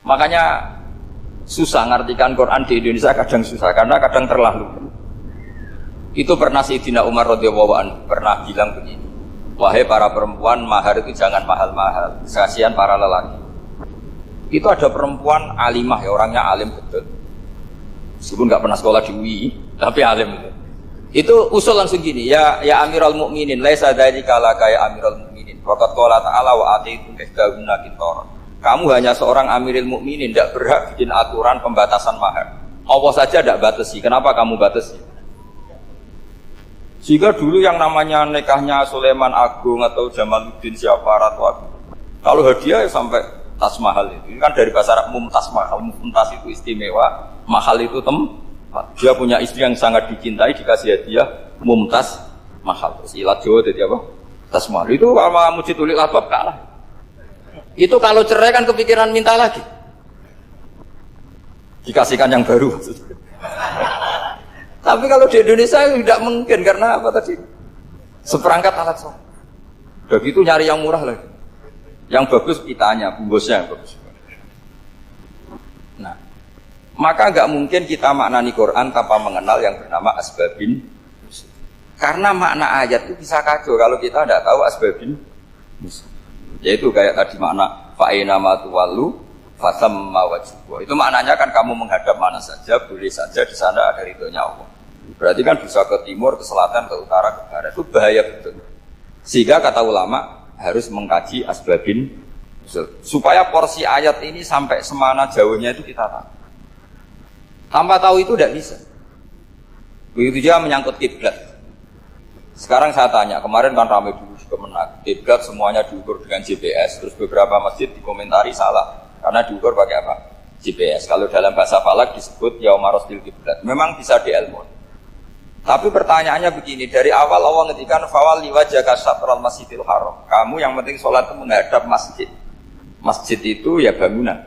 Makanya susah ngartikan Quran di Indonesia, kadang susah karena kadang terlalu. Itu pernah Sayyidina Umar radhiyallahu anhu pernah bilang begini, wahai para perempuan, mahar itu jangan mahal-mahal, kasihan para lelaki. Itu ada perempuan alimah ya, orangnya alim betul, meskipun nggak pernah sekolah di UI, tapi alim itu. Itu usul langsung gini, ya Amirul Mukminin, laisa dzalika laka ya Amirul Mukminin. Waqad qala ta'ala wa atiitum ihdahunna qintaran. Kamu hanya seorang Amirul Mukminin, tidak berhak bikin aturan pembatasan mahar. Allah saja tidak batasi, kenapa kamu batasi? Sehingga dulu yang namanya nikahnya Sulaiman Agung atau Jamaluddin siapa Ratu Agung, kalau hadiah ya sampai tas mahal itu. Ini kan dari bahasa Arab mumtaz mahal. Mumtaz itu istimewa, mahal itu tempat. Dia punya istri yang sangat dicintai, dikasih hadiah mumtaz mahal. Ilat Jawa jadi apa? Tas mahal. Itu kalau Mujid Ulil Albab kalah. Itu kalau cerai kan kepikiran minta lagi. Dikasihkan yang baru. Tapi kalau di Indonesia tidak mungkin karena apa tadi? Seperangkat alat sholat. Udah gitu nyari yang murah lagi. Yang bagus kitanya, bungkusnya yang bagus. Nah, maka nggak mungkin kita maknani Quran tanpa mengenal yang bernama asbabin. Karena makna ayat itu bisa kacau kalau kita tidak tahu asbabin. Yaitu kayak tadi makna fa'ina ma tuwallu fasamma wajhu. Itu maknanya kan kamu menghadap mana saja, boleh saja di sana ada ridhonya Allah. Berarti kan bisa ke timur, ke selatan, ke utara, ke barat. Itu bahaya betul. Sehingga kata ulama harus mengkaji asbabin supaya porsi ayat ini sampai semana jauhnya itu kita tahu. Tanpa tahu itu tidak bisa. Begitu juga menyangkut kiblat. Sekarang saya tanya, kemarin kan ramai dulu juga menak kiblat semuanya diukur dengan GPS. Terus beberapa masjid dikomentari salah karena diukur pakai apa? GPS. Kalau dalam bahasa Falak disebut yaumarostil kiblat. Memang bisa diilmu. Tapi pertanyaannya begini, dari awal Allah ngetikan fawal liwajhaka syatral masjidil haram. Kamu yang penting sholat itu menghadap masjid. Masjid itu ya bangunan.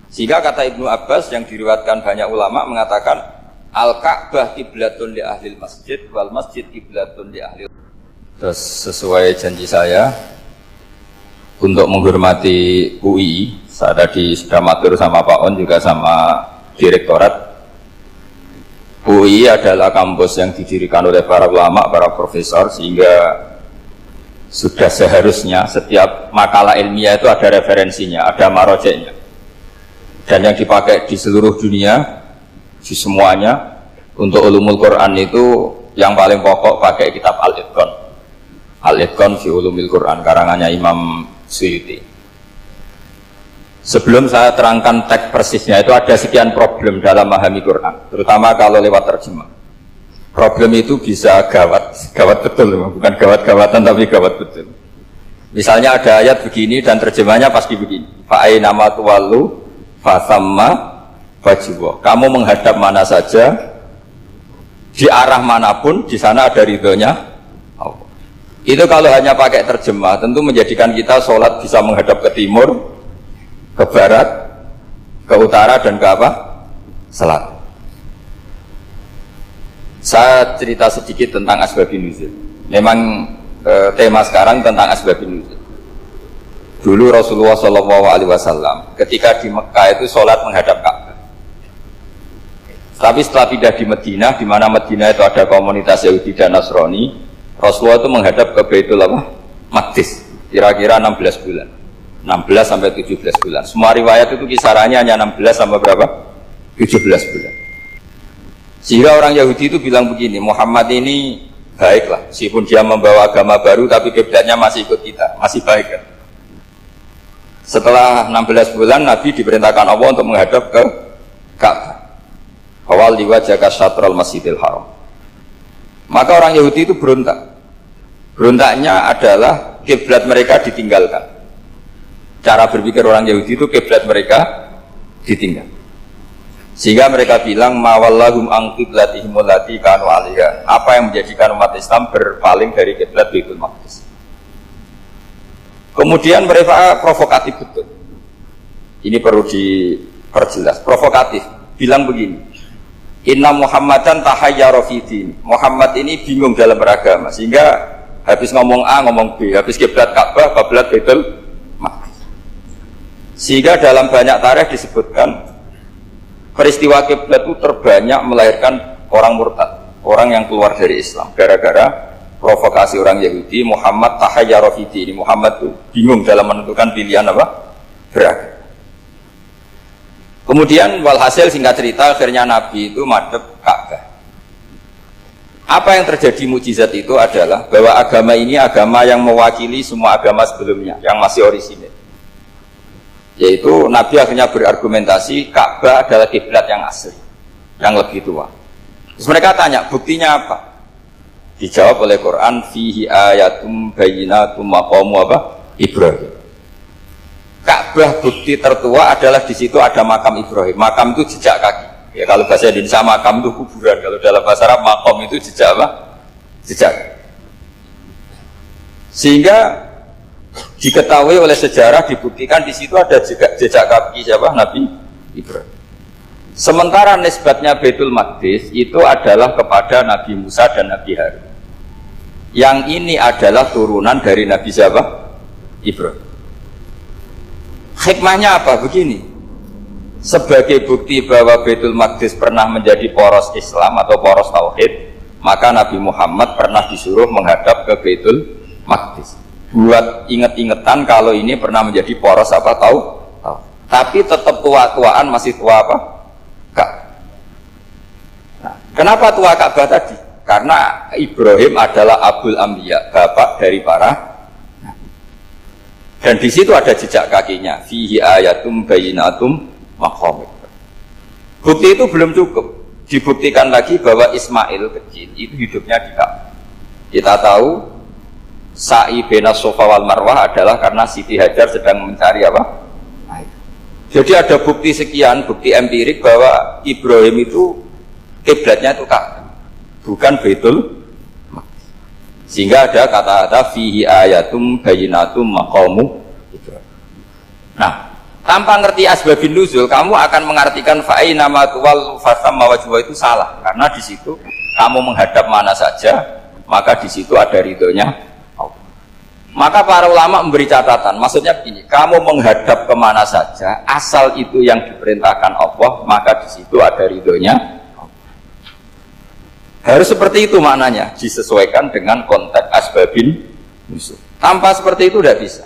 Sehingga kata Ibnu Abbas yang diriwayatkan banyak ulama mengatakan al-Ka'bah kiblatun li ahlil masjid wal masjid kiblatun li ahlil. Terus sesuai janji saya untuk menghormati UI, saya tadi sudah matur sama Pak On juga sama Direktorat. UI adalah kampus yang didirikan oleh para ulama, para profesor, sehingga sudah seharusnya setiap makalah ilmiah itu ada referensinya, ada marojeknya. Dan yang dipakai di seluruh dunia, di semuanya, untuk ulumul Quran itu yang paling pokok pakai kitab Al-Itqan. Al-Itqan fi ulumil Quran, karangannya Imam Suyuti. Sebelum saya terangkan teks persisnya, itu ada sekian problem dalam memahami Quran, terutama kalau lewat terjemah. Problem itu bisa gawat betul, bukan gawat-gawatan tapi gawat betul. Misalnya ada ayat begini dan terjemahnya pasti begini. Fa'ai nama tuwallu fasamma wajhu. Kamu menghadap mana saja, di arah manapun, di sana ada ridhonya Allah. Itu kalau hanya pakai terjemah, tentu menjadikan kita sholat bisa menghadap ke timur, ke barat, ke utara, dan ke apa? Selatan. Saya cerita sedikit tentang asbabun nuzul. Memang tema sekarang tentang asbabun nuzul. Dulu Rasulullah SAW ketika di Mekah itu sholat menghadap Ka'bah. Tapi setelah pindah di Madinah, di mana Madinah itu ada komunitas Yahudi dan Nasrani, Rasulullah itu menghadap ke Baitul Maqdis, kira-kira 16 bulan. 16 sampai 17 bulan. Semua riwayat itu kisarannya hanya 16 sampai berapa? 17 bulan. Sehingga orang Yahudi itu bilang begini, Muhammad ini baiklah, meskipun dia membawa agama baru tapi kiblatnya masih ikut kita, masih baik kan. Setelah 16 bulan Nabi diperintahkan Allah untuk menghadap ke Ka'bah. Awal liwajhaka syatral masjidil haram. Maka orang Yahudi itu berontak. Berontaknya adalah kiblat mereka ditinggalkan. Cara berpikir orang Yahudi itu kiblat mereka ditinggal. Sehingga mereka bilang mawallahum an qiblatihim allati kanu 'alaiha. Apa yang menjadikan umat Islam berpaling dari kiblat Baitul Maqdis. Kemudian mereka provokatif betul. Ini perlu diperjelas. Provokatif. Bilang begini. Inna Muhammadan tahayyara fi din. Muhammad ini bingung dalam beragama sehingga habis ngomong A ngomong B, habis kiblat Ka'bah, kiblat Baitul Maqdis. Sehingga dalam banyak tarikh disebutkan peristiwa kiblat itu terbanyak melahirkan orang murtad, orang yang keluar dari Islam gara-gara provokasi orang Yahudi. Muhammad tahayyara fi dini, Muhammad itu bingung dalam menentukan pilihan apa? Beragama. Kemudian walhasil singkat cerita akhirnya Nabi itu madhep Ka'bah. Apa yang terjadi mukjizat itu adalah bahwa agama ini agama yang mewakili semua agama sebelumnya yang masih orisinil. Yaitu Nabi akhirnya berargumentasi Ka'bah adalah kiblat yang asli, yang lebih tua. Terus mereka tanya, buktinya apa? Dijawab oleh Quran, fihi ayatum bayyinatum maqamu apa? Ibrahim. Ka'bah bukti tertua adalah di situ ada makam Ibrahim. Makam itu jejak kaki. Ya kalau bahasa Indonesia makam itu kuburan, kalau dalam bahasa Arab maqam itu jejak apa? Jejak. Sehingga diketahui oleh sejarah, dibuktikan di situ ada jejak kaki siapa? Nabi Ibrahim. Sementara nisbatnya Baitul Maqdis itu adalah kepada Nabi Musa dan Nabi Harun. Yang ini adalah turunan dari Nabi siapa? Ibrahim. Hikmahnya apa? Begini. Sebagai bukti bahwa Baitul Maqdis pernah menjadi poros Islam atau poros Tauhid, maka Nabi Muhammad pernah disuruh menghadap ke Baitul Maqdis. Buat inget-ingetan kalau ini pernah menjadi poros apa tahu. Tapi tetap tua-tuaan masih tua apa? Ka'bah. Nah, kenapa tua Ka'bah tadi? Karena Ibrahim adalah Abul Anbiya, bapak dari para. Dan di situ ada jejak kakinya. Fihi ayatum bayyinatum maqam. Bukti itu belum cukup. Dibuktikan lagi bahwa Ismail kecil itu hidupnya di Ka'bah. Kita tahu sa'i baina Safa wal Marwah adalah karena Siti Hajar sedang mencari apa? Air. Jadi ada bukti sekian, bukti empirik bahwa Ibrahim itu kiblatnya itu Ka'bah, bukan Baitul Maqdis. Sehingga ada kata-kata fihi ayatum bayyinatum maqamu Ibrahim. Nah, tanpa ngerti asbabun nuzul, kamu akan mengartikan fa'ina ma tuwal fasamma wajhu itu salah, karena di situ kamu menghadap mana saja, maka di situ ada ridhonya Allah. Maka para ulama memberi catatan, maksudnya begini, kamu menghadap kemana saja, asal itu yang diperintahkan Allah, maka di situ ada ridhonya Allah. Harus seperti itu maknanya, disesuaikan dengan konteks asbabun nuzul. Tanpa seperti itu tidak bisa.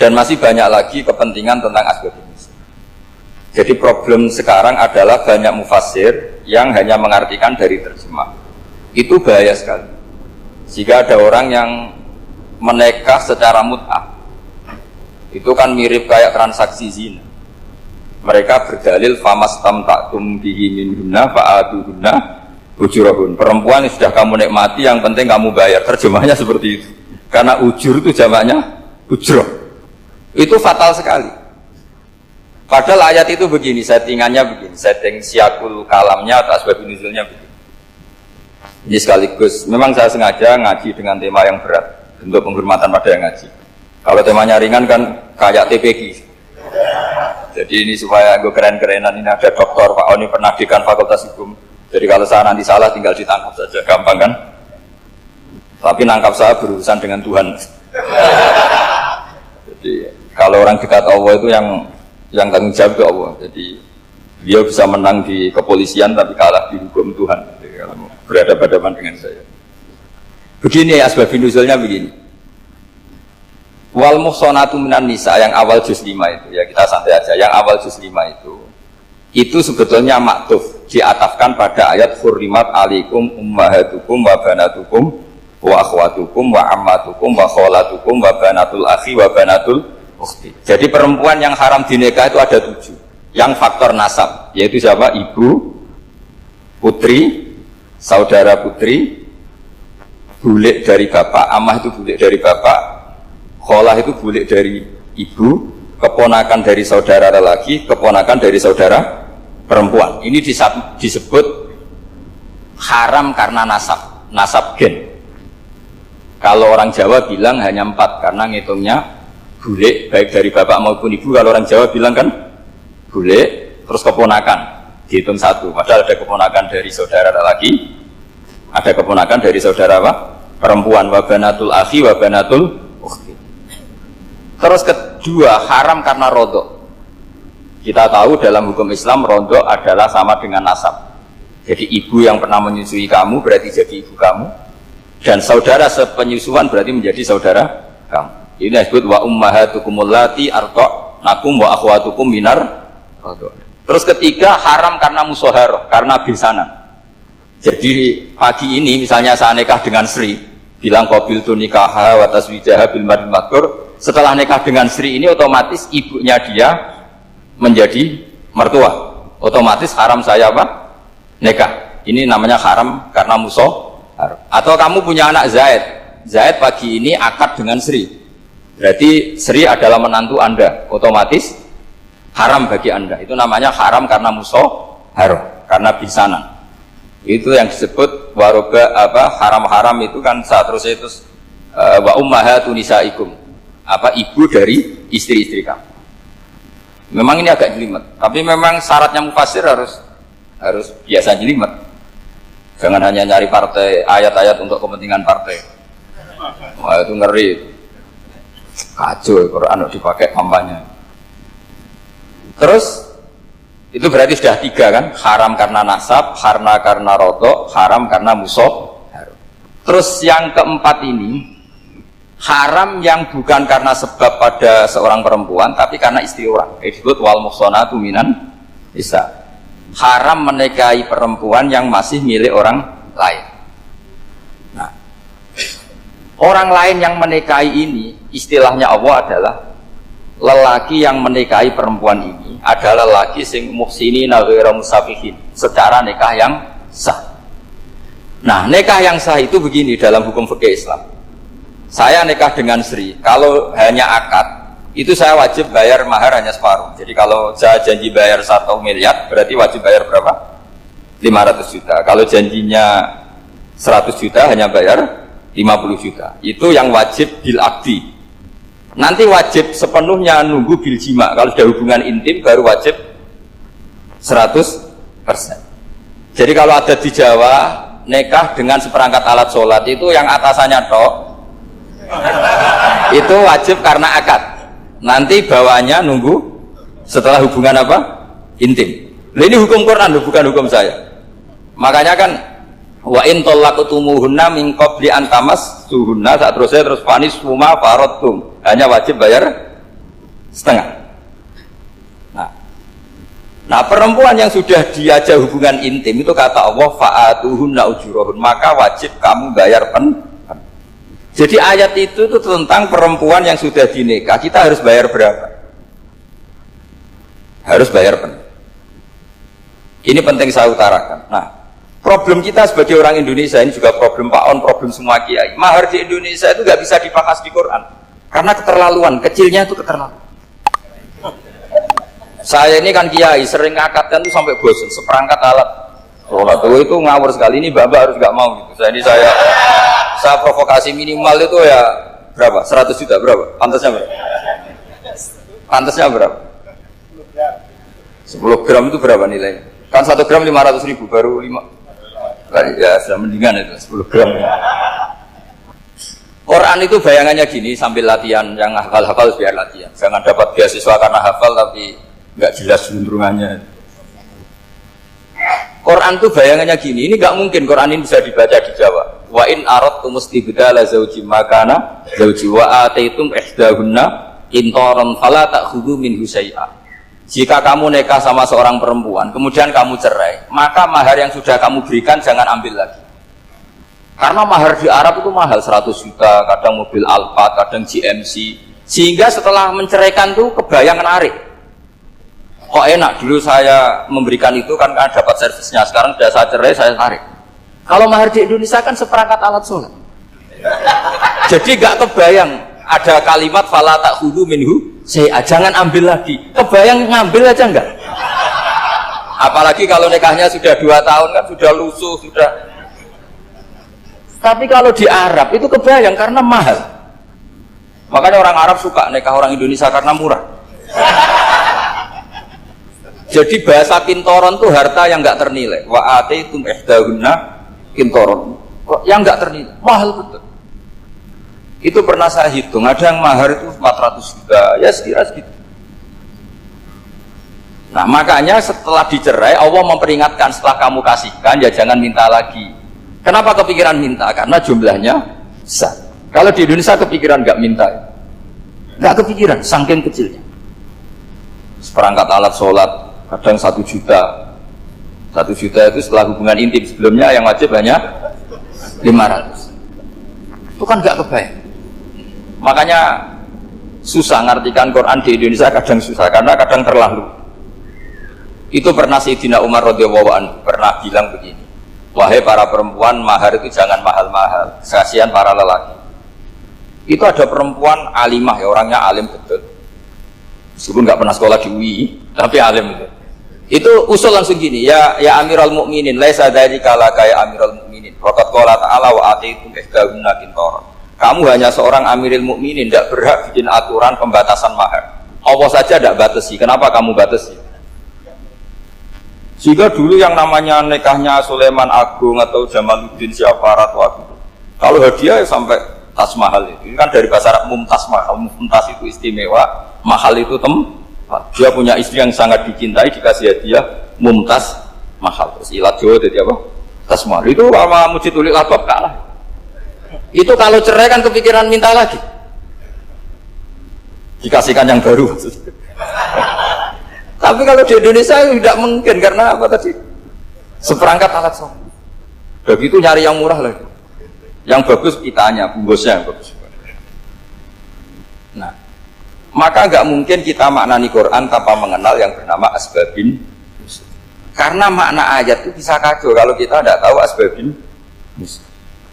Dan masih banyak lagi kepentingan tentang asbabun nuzul. Jadi problem sekarang adalah banyak mufassir yang hanya mengartikan dari terjemah. Itu bahaya sekali. Jika ada orang yang menikah secara mut'ah, itu kan mirip kayak transaksi zina. Mereka berdalil famastamta'tum bihi minhunna fa'atuhunna ujurahun. Perempuan yang sudah kamu nikmati, yang penting kamu bayar. Terjemahnya seperti itu. Karena ujur itu jamaknya ujroh. Itu fatal sekali. Padahal ayat itu begini, settingannya begini, setting siakul kalamnya atau asbabun nuzulnya begini. Ini sekaligus, memang saya sengaja ngaji dengan tema yang berat untuk penghormatan pada yang ngaji. Kalau temanya ringan kan kayak TPG. Jadi ini supaya gue keren-kerenan, ini ada doktor Pak Oni pernah dekan Fakultas Hukum. Jadi kalau saya nanti salah tinggal ditangkap saja, gampang kan? Tapi nangkap saya berurusan dengan Tuhan. Jadi kalau orang dekat Allah itu yang tanggung jawab ke Allah. Jadi dia bisa menang di kepolisian tapi kalah di hukum Tuhan. Jadi, kalau berhadapan-hadapan dengan saya. Begini ya asbabun nuzulnya begini. Wal muhsanatu minan nisa yang awal juz 5 itu ya kita santai aja. Yang awal juz 5 itu sebetulnya maktuf, diatafkan pada ayat hurrimat alaikum ummahatukum wa banatukum wa akhwatukum wa ammatukum wa kholatukum wa banatul akhi wa banatul ukhti. Jadi perempuan yang haram dinikah itu ada 7. Yang faktor nasab, yaitu siapa? Ibu, putri, saudara putri, bulik dari bapak, amah itu bulik dari bapak, kholah itu bulik dari ibu, keponakan dari saudara lelaki, keponakan dari saudara perempuan. Ini disebut haram karena nasab, nasab gen. Kalau orang Jawa bilang hanya 4 karena ngitungnya bulik baik dari bapak maupun ibu. Kalau orang Jawa bilang kan bulik terus keponakan dihitung 1. Padahal ada keponakan dari saudara lelaki, ada keponakan dari saudara apa? Perempuan. Wa banatul akhi wa banatul ukhti. Terus kedua haram karena rodok. Kita tahu dalam hukum Islam rodok adalah sama dengan nasab. Jadi ibu yang pernah menyusui kamu berarti jadi ibu kamu, dan saudara sepenyusuan berarti menjadi saudara kamu. Ini disebut wa ummahatukumul lati arda'nakum wa akhwatukum minar rodok. Terus ketiga haram karena musoharoh, karena besanan. Jadi pagi ini misalnya saya nikah dengan Sri, bilang qabil tu nikaha wa taswijaha bil mar'il madkur. Setelah nikah dengan Sri ini otomatis ibunya dia menjadi mertua. Otomatis haram saya apa? Nikah. Ini namanya haram karena musoharoh. Atau kamu punya anak Zaid. Zaid pagi ini akad dengan Sri. Berarti Sri adalah menantu Anda. Otomatis haram bagi Anda. Itu namanya haram karena musoharoh, karena bisanan. Itu yang disebut waroba apa haram-haram itu kan seterusnya itu wa ummahatu nisaikum. Apa ibu dari istri-istri kamu. Memang ini agak jelimet, tapi memang syaratnya mufassir harus biasa jelimet. Jangan hanya nyari partai ayat-ayat untuk kepentingan partai. Wah itu ngeri. Kacau Quran dipakai kampanye. Terus itu berarti sudah tiga kan? Haram karena nasab, karena rodok, haram karena musoh. Terus yang keempat ini haram yang bukan karena sebab pada seorang perempuan, tapi karena istri orang. Disebut wal muhsanatu minan nisa. Haram menikahi perempuan yang masih milik orang lain. Nah, orang lain yang menikahi ini, istilahnya Allah adalah lelaki yang menikahi perempuan ini adalah lelaki sing muhsinina ghairu musafihin, secara nikah yang sah. Nah, nikah yang sah itu begini dalam hukum fikih Islam. Saya nikah dengan Sri, kalau hanya akad, itu saya wajib bayar mahar hanya separuh. Jadi kalau saya janji bayar 1 miliar, berarti wajib bayar berapa? 500 juta. Kalau janjinya 100 juta, hanya bayar 50 juta. Itu yang wajib bil akdi. Nanti wajib sepenuhnya nunggu bil jima. Kalau sudah hubungan intim, baru wajib 100%. Jadi kalau ada di Jawa, nikah dengan seperangkat alat sholat, itu yang atasannya tok, itu wajib karena akad. Nanti bawahnya nunggu setelah hubungan apa? Intim. Nah, ini hukum Quran, bukan hukum saya. Makanya kan wa in talaqtumuhunna min qabli an tamassuhunna, terus fanis huma faradtum. Hanya wajib bayar setengah. Nah, perempuan yang sudah diajak hubungan intim itu kata Allah fa'atuhunna ujurahun, maka wajib kamu bayar Jadi ayat itu tentang perempuan yang sudah dinikah, kita harus bayar berapa? Harus bayar penuh. Ini penting saya utarakan. Nah, problem kita sebagai orang Indonesia, ini juga problem Pak On, problem semua kiai. Mahar di Indonesia itu nggak bisa dibahas di Quran, karena keterlaluan, kecilnya itu keterlaluan. Saya ini kan kiai, sering ngakatkan itu sampai bosan, seperangkat alat sholat itu ngawur sekali. Ini bapak harus nggak mau gitu. Saya provokasi minimal itu ya berapa? 100 juta berapa? Pantasnya berapa? Pantasnya berapa? 10 gram itu berapa nilainya? Kan 1 gram 500.000 baru 5. Ya sudah mendingan itu 10 gram. Quran itu bayangannya gini, sambil latihan, yang hafal-hafal biar latihan. Jangan dapat beasiswa karena hafal tapi nggak jelas juntrungannya. Quran itu bayangannya gini, ini nggak mungkin Quran ini bisa dibaca di Jawa. Wa in aradtum istibdala zawji makana zawji wa ataitum ihdahunna qintaran fala ta'khudhu minhu syai'a. Jika kamu nikah sama seorang perempuan, kemudian kamu cerai, maka mahar yang sudah kamu berikan jangan ambil lagi. Karena mahar di Arab itu mahal, 100 juta, kadang mobil Alphard, kadang GMC. Sehingga setelah menceraikan tuh kebayang menarik. Kok enak, dulu saya memberikan itu kan dapat servisnya, sekarang sudah saya cerai, saya tarik. Kalau mahar di Indonesia kan seperangkat alat sholat. Jadi gak kebayang ada kalimat fala ta'khudhu minhu syai'a, jangan ambil lagi. Kebayang ngambil aja enggak? Apalagi kalau nikahnya sudah 2 tahun kan sudah lusuh, sudah. Tapi kalau di Arab itu kebayang karena mahal. Makanya orang Arab suka nikah orang Indonesia karena murah. Jadi bahasa kintoron itu harta yang enggak ternilai. Wa ataitum ihdahunna kintoron, yang enggak ternilai, mahal betul. Itu pernah saya hitung, ada yang mahar itu 400 juta, ya sekira segitu. Nah makanya setelah dicerai, Allah memperingatkan setelah kamu kasihkan, ya jangan minta lagi. Kenapa kepikiran minta? Karena jumlahnya besar. Kalau di Indonesia kepikiran nggak minta, nggak kepikiran, saking kecilnya. Seperangkat alat sholat, kadang 1 juta. 1 juta itu setelah hubungan intim, sebelumnya yang wajib hanya 500. Itu kan nggak kebayang. Makanya susah ngartikan Quran di Indonesia, kadang susah karena kadang terlalu. Itu pernah Sayyidina Umar radhiyallahu anhu pernah bilang begini, wahai para perempuan, mahar itu jangan mahal-mahal, kasihan para lelaki. Itu ada perempuan alimah, ya orangnya alim betul, meskipun nggak pernah sekolah di UI, tapi alim itu. Itu usul langsung gini, ya Amirul Mukminin, laisa dzalika laka ya Amirul Mukminin. Waqad qala ta'ala wa atiitum ihdahunna qintaran. Kamu hanya seorang Amirul Mukminin, tidak berhak bikin aturan pembatasan mahar. Allah saja tidak batasi, kenapa kamu batasi? Sehingga dulu yang namanya nikahnya Sulaiman Agung atau Jamaluddin siapa Ratu Agung, kalau hadiah sampai tas mahal itu kan dari bahasa Arab mumtaz mahal. Mumtaz itu istimewa, mahal itu tempat. Dia punya istri yang sangat dicintai, dikasih hadiah mumtaz mahal. Terus ilat Jawa jadi apa? Tas mahal. Itu sama Mujidul Albab kalah. Itu kalau cerai kan kepikiran minta lagi, dikasihkan yang baru. Tapi kalau di Indonesia tidak mungkin, karena apa tadi? Seperangkat alat sholat. Begitu nyari yang murah lagi. Yang bagus kitanya, bungkusnya yang bagus. Nah, maka nggak mungkin kita maknani Quran tanpa mengenal yang bernama asbabin. Karena makna ayat itu bisa kacau kalau kita tidak tahu asbabin.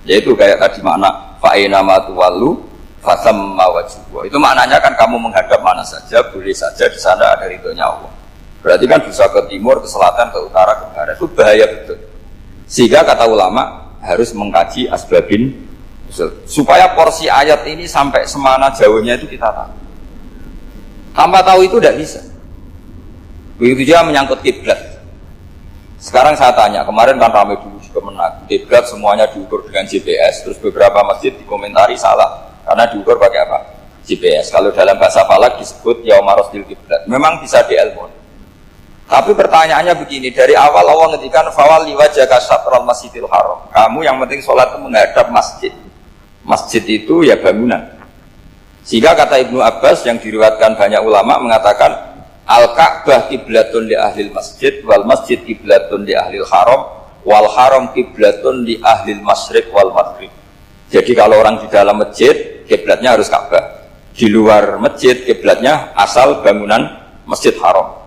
Yaitu kayak tadi makna fa'ina ma tuwallu fasamma wajhuhu. Itu maknanya kan kamu menghadap mana saja, boleh saja di sana ada ridhonya Allah. Berarti kan bisa ke timur, ke selatan, ke utara, ke barat. Itu bahaya betul. Sehingga kata ulama harus mengkaji asbabin supaya porsi ayat ini sampai semana jauhnya itu kita tahu. Tanpa tahu itu tidak bisa. Begitu juga menyangkut kiblat. Sekarang saya tanya, kemarin kan ramai dulu di Kemenak, kiblat semuanya diukur dengan GPS, terus beberapa masjid dikomentari salah karena diukur pakai apa? GPS. Kalau dalam bahasa Falak disebut yaumarosdil kiblat. Memang bisa diilmu. Tapi pertanyaannya begini, dari awal Allah ngedikan fawalli wajhaka syatral masjidil haram. Kamu yang penting sholat itu menghadap masjid. Masjid itu ya bangunan. Sehingga kata Ibnu Abbas yang diriwayatkan banyak ulama mengatakan Al-Ka'bah kiblatun li ahlil masjid wal masjid kiblatun li ahlil haram wal haram kiblatun li ahlil masyriq wal maghrib. Jadi kalau orang di dalam masjid kiblatnya harus Ka'bah. Di luar masjid kiblatnya asal bangunan Masjid Haram.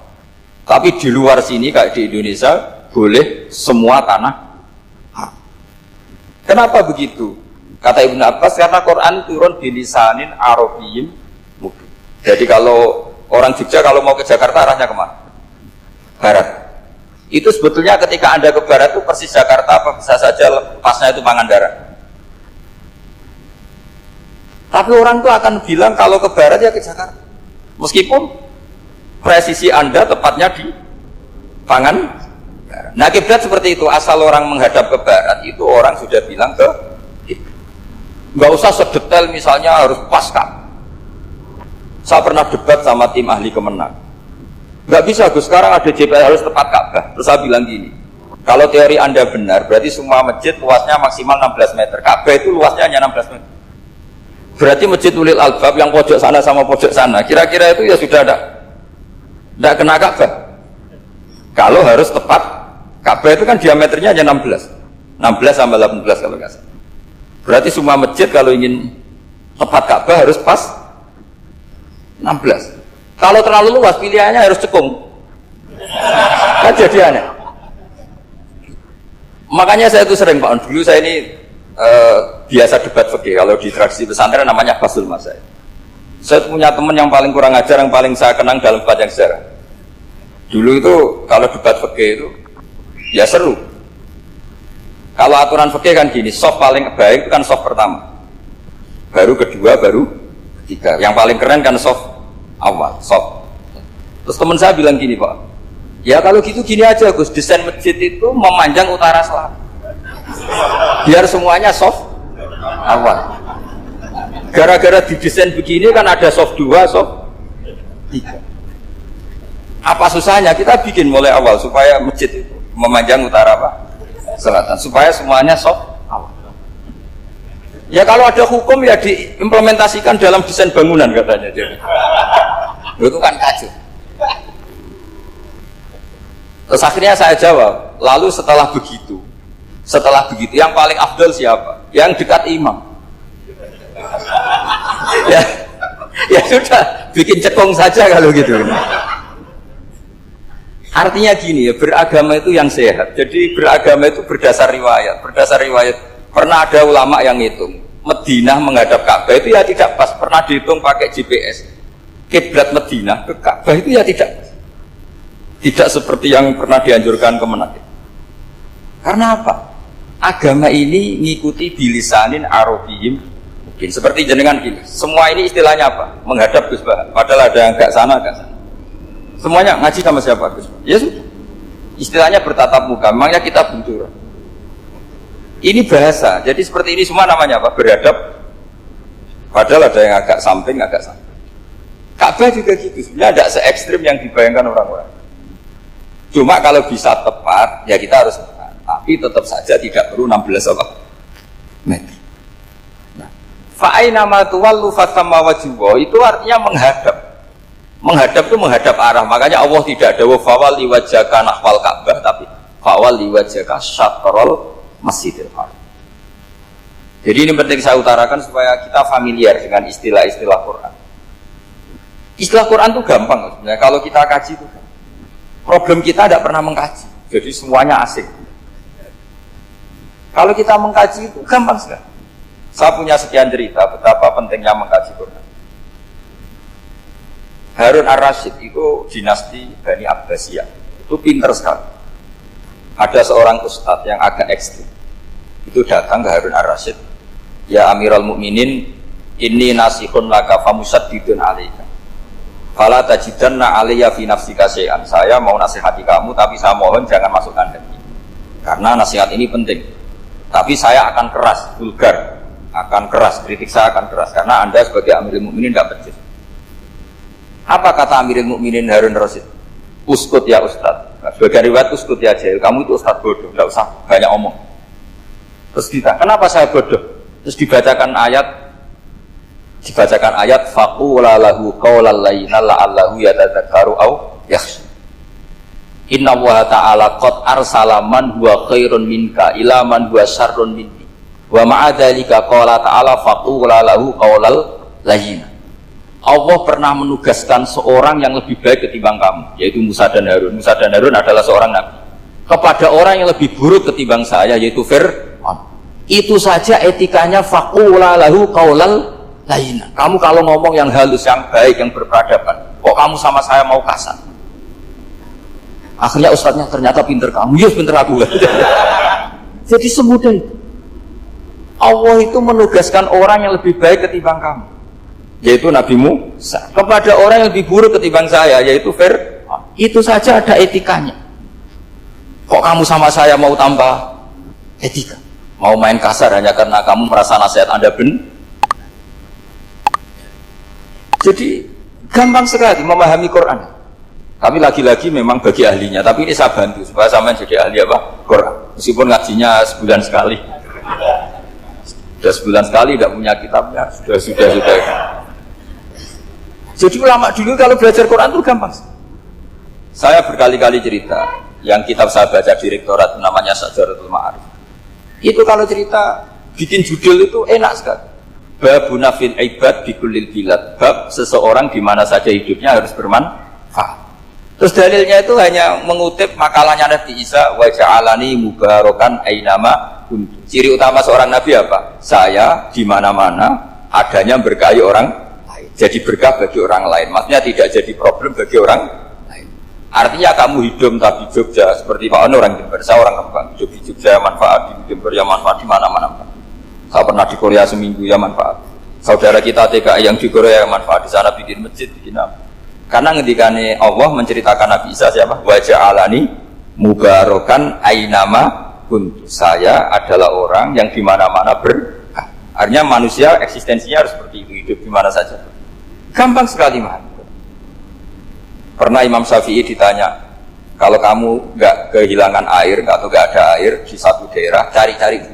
Tapi di luar sini kayak di Indonesia boleh semua tanah. Kenapa begitu? Kata Ibnu Abbas karena Quran turun di lisanin Arabiyyin mubin. Jadi kalau orang Jogja kalau mau ke Jakarta arahnya kemana? Barat. Itu sebetulnya ketika Anda ke barat itu persis Jakarta apa bisa saja lepasnya itu Pangandaran. Tapi orang itu akan bilang kalau ke barat ya ke Jakarta. Meskipun presisi Anda tepatnya di Pangandaran. Nah kiblat seperti itu, asal orang menghadap ke barat itu orang sudah bilang ke nggak usah sedetail misalnya harus pas kan. Saya pernah debat sama tim ahli Kemenak. Nggak bisa Gus, sekarang ada JPL harus tepat Ka'bah. Terus saya bilang gini, kalau teori Anda benar, berarti semua masjid luasnya maksimal 16 meter. Ka'bah itu luasnya hanya 16 meter. Berarti Masjid Ulil Albab yang pojok sana sama pojok sana, kira-kira itu ya sudah tidak kena Ka'bah. Kalau harus tepat, Ka'bah itu kan diameternya hanya 16 sampai 18 kalau nggak salah. Berarti semua masjid kalau ingin tepat Ka'bah harus pas 16. Kalau terlalu luas pilihannya harus cekung. Kan jadi aneh. Makanya saya itu sering Pak, dulu saya ini biasa debat fikih. Kalau di tradisi pesantren namanya Basul Masail. Saya punya teman yang paling kurang ajar, yang paling saya kenang dalam bacaan sejarah. Dulu itu kalau debat fikih itu ya seru. Kalau aturan fikih kan gini, soft paling baik itu kan soft pertama, baru kedua, baru ketiga. Yang paling keren kan soft awal, soft. Terus teman saya bilang gini Pak, ya kalau gitu gini aja Gus, desain masjid itu memanjang utara selatan, biar semuanya soft awal. Gara-gara didesain begini kan ada soft 2, soft 3. Apa susahnya kita bikin mulai awal supaya masjid itu memanjang utara apa? Selatan, supaya semuanya soft awal. Ya kalau ada hukum ya diimplementasikan dalam desain bangunan katanya. Itu kan kacau. Terus akhirnya saya jawab, lalu setelah begitu yang paling afdal siapa? Yang dekat imam. ya sudah, bikin cekung saja kalau gitu. Artinya gini ya, beragama itu yang sehat. Jadi beragama itu berdasar riwayat. Pernah ada ulama yang ngitung, Madinah menghadap Ka'bah itu ya tidak pas. Pernah dihitung pakai GPS. Kiblat Madinah ke Ka'bah itu ya tidak seperti yang pernah dianjurkan Kemenak. Karena apa? Agama ini ngikuti bilisanin arabiyyin mungkin seperti jenengan gini. Semua ini istilahnya apa? Menghadap Gus Bah. Padahal ada yang agak sana. Semuanya ngaji sama siapa Gus Bah? Ya sudah. Istilahnya bertatap muka. Memangnya kita benturan. Ini bahasa. Jadi seperti ini semua namanya apa? Berhadap. Padahal ada yang agak samping. Ka'bah juga gitu. Sebenarnya tidak se-ekstrim yang dibayangkan orang-orang. Cuma kalau bisa tepat, ya kita harus tepat. Tapi tetap saja tidak perlu 16 meter. Nah, fa'aina ma tuwallu fatamma wajhuhu itu artinya menghadap. Menghadap itu menghadap arah. Makanya Allah tidak ada fawalli wajhaka nahwal Ka'bah, tapi fawalli wajhaka syatrul Masjidil Haram. Jadi ini penting saya utarakan supaya kita familiar dengan istilah-istilah Quran. Istilah Quran itu gampang sebenarnya. Kalau kita kaji itu problem kita tidak pernah mengkaji. Jadi semuanya asing. Kalau kita mengkaji itu gampang sekali. Saya punya sekian cerita betapa pentingnya mengkaji Quran. Harun ar-Rasyid itu dinasti Bani Abbasiyah. Itu pintar sekali. Ada seorang ustadz yang agak ekstrim. Itu datang ke Harun ar-Rasyid. Ya Amirul Mukminin, inni nasihun laka famusaddidun alaika. Fala tajidanna alayya fi nafsika syai'an. Saya mau nasihati kamu tapi saya mohon jangan masukkan hati. Karena nasihat ini penting. Tapi saya akan keras, vulgar, akan keras, kritik saya akan keras karena Anda sebagai Amirul Mukminin tidak becus. Apa kata Amirul Mukminin Harun ar-Rasyid? Uskut ya Ustaz. Nah, sebagai riwayat uskut ya jahil. Kamu itu Ustaz bodoh, tidak usah banyak omong. Terus kita, kenapa saya bodoh? Terus dibacakan ayat faqula lahu qawlan layyinan la'allahu yatadzakkaru aw yakhsha. Inna Allaha ta'ala qad arsala man huwa khairun minka ila man huwa syarrun minni. Wa ma'a dzalika qala ta'ala faqula lahu qawlan layyinan. Allah pernah menugaskan seorang yang lebih baik ketimbang kamu, yaitu Musa dan Harun. Musa dan Harun adalah seorang nabi. Kepada orang yang lebih buruk ketimbang saya, yaitu Fir'aun. Itu saja etikanya faqula lahu qawlan layyinan. Kamu kalau ngomong yang halus, yang baik, yang berperadaban, kok kamu sama saya mau kasar? Akhirnya ustadznya ternyata pinter kamu, yes pinter aku. Jadi semudah itu. Allah itu menugaskan orang yang lebih baik ketimbang kamu, yaitu Nabi Musa, kepada orang yang lebih buruk ketimbang saya, yaitu Fir'aun. Itu saja ada etikanya. Kok kamu sama saya mau tambah etika? Mau main kasar hanya karena kamu merasa nasihat Anda benar? Jadi gampang sekali memahami Quran. Tapi lagi-lagi memang bagi ahlinya. Tapi ini saya bantu supaya sampean jadi ahli apa? Quran. Meskipun ngajinya sebulan sekali. Sudah sebulan sekali tidak punya kitabnya. Sudah. Jadi ulama dulu kalau belajar Quran itu gampang. Saya berkali-kali cerita. Yang kitab saya baca di rektorat namanya Syajaratul Ma'arif. Itu kalau cerita bikin judul itu enak sekali. Babuna fil ibad bi kullil bilad. Bab seseorang di mana saja hidupnya harus bermanfaat. Terus dalilnya itu hanya mengutip makalahnya Nabi Isa, wa ja'alani mubarakan ainama kuntu. Ciri utama seorang nabi apa? Saya di mana-mana adanya berkahi orang lain. Jadi berkah bagi orang lain. Maksudnya tidak jadi problem bagi orang lain. Artinya kamu hidup tapi Jogja seperti Pak Ono orang Jember, saya orang Kembang. Hidup di Jogja manfaat, di Jember ya manfaat, di mana-mana. Saya pernah di Korea seminggu ya manfaat. Saudara kita TKI yang di Korea manfaat, di sana bikin masjid, bikin apa? Karena ngendikane Allah menceritakan Nabi Isa siapa? Wa ja'alani mubarakan ainama kuntu. Saya adalah orang yang di mana-mana berkah. Artinya manusia eksistensinya harus seperti itu, hidup di mana saja. Gampang sekali memahami. Pernah Imam Syafi'i ditanya, kalau kamu nggak kehilangan air atau nggak ada air di satu daerah, cari-cari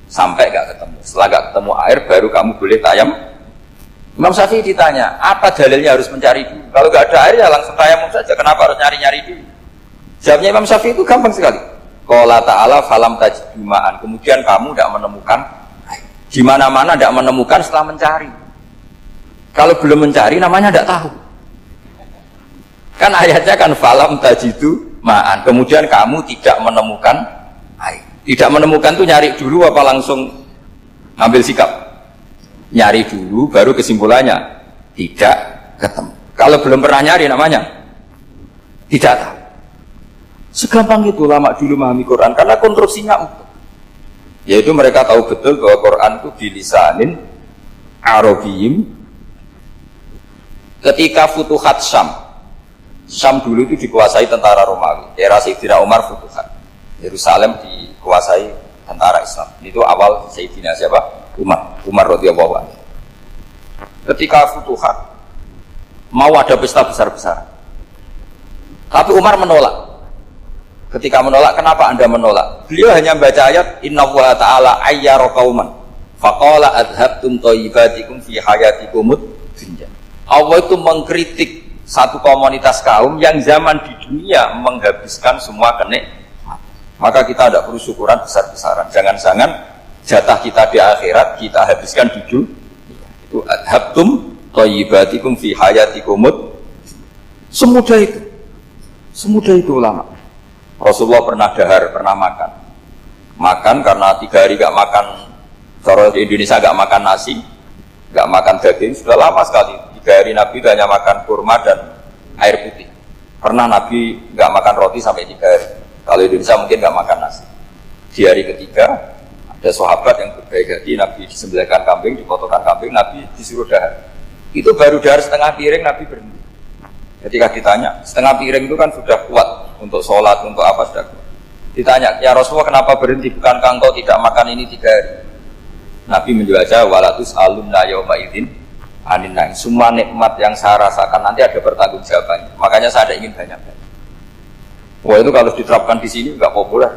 sampai nggak ketemu. Setelah nggak ketemu air, baru kamu boleh tayam. Imam Syafi'i ditanya, apa dalilnya harus mencari dulu? Kalau nggak ada air ya langsung tayamum saja. Kenapa harus nyari-nyari dulu? Jawabnya Imam Syafi'i itu gampang sekali. Qala ta'ala falam tajidu ma'an. Kemudian kamu tidak menemukan air. Di mana-mana tidak menemukan setelah mencari. Kalau belum mencari namanya tidak tahu. Kan ayatnya kan falam tajidu ma'an. Kemudian kamu tidak menemukan air. Tidak menemukan itu nyari dulu apa langsung ambil sikap? Nyari dulu baru kesimpulannya tidak ketemu. Kalau belum pernah nyari namanya tidak tahu. Segampang itu ulama dulu memahami Quran karena konstruksinya utuh. Yaitu mereka tahu betul bahwa Quran itu bilisanin Arabiyim. Ketika Futuhat Syam dulu itu dikuasai tentara Romawi. Era Sayyidina Umar Futuhat. Yerusalem dikuasai tentara Islam. Itu awal Sayyidina siapa? Umar radhiyallahu anhu. Ketika Futuhat mau ada pesta besar-besaran. Tapi Umar menolak. Ketika menolak, kenapa Anda menolak? Beliau hanya baca ayat Inna wa ta'ala ayyara qauman faqala adhabtum thayyibatikum fi hayatikumud dunya. Allah itu mengkritik satu komunitas kaum yang zaman di dunia menghabiskan semua kenikmatan. Maka kita tidak perlu syukuran besar-besaran. Jangan-jangan jatah kita di akhirat kita habiskan di dunia. Itu adhabtum thayyibatikum fi hayatikumud. Semudah itu ulama. Rasulullah pernah dahar, pernah makan karena 3 hari gak makan. Kalau di Indonesia gak makan nasi, gak makan daging, sudah lama sekali. 3 hari Nabi itu hanya makan kurma dan air putih. Pernah Nabi gak makan roti sampai 3 hari. Kalau Indonesia mungkin gak makan nasi. Di hari ketiga ada sahabat yang berbaik hati, Nabi disembelihkan kambing, dipotongkan kambing, Nabi disuruh dahar. Itu baru dahar setengah piring, Nabi berhenti. Ketika ditanya, setengah piring itu kan sudah kuat untuk sholat, untuk apa sudah kuat. Ditanya, ya Rasulullah kenapa berhenti? Bukankah engkau tidak makan ini 3 hari? Nabi menjawab, walatus alumna yawma idzin anin naim. Semua nikmat yang saya rasakan nanti ada pertanggungjawabannya. Makanya saya ada ingin banyak-banyak. Wah itu kalau diterapkan di sini nggak populer.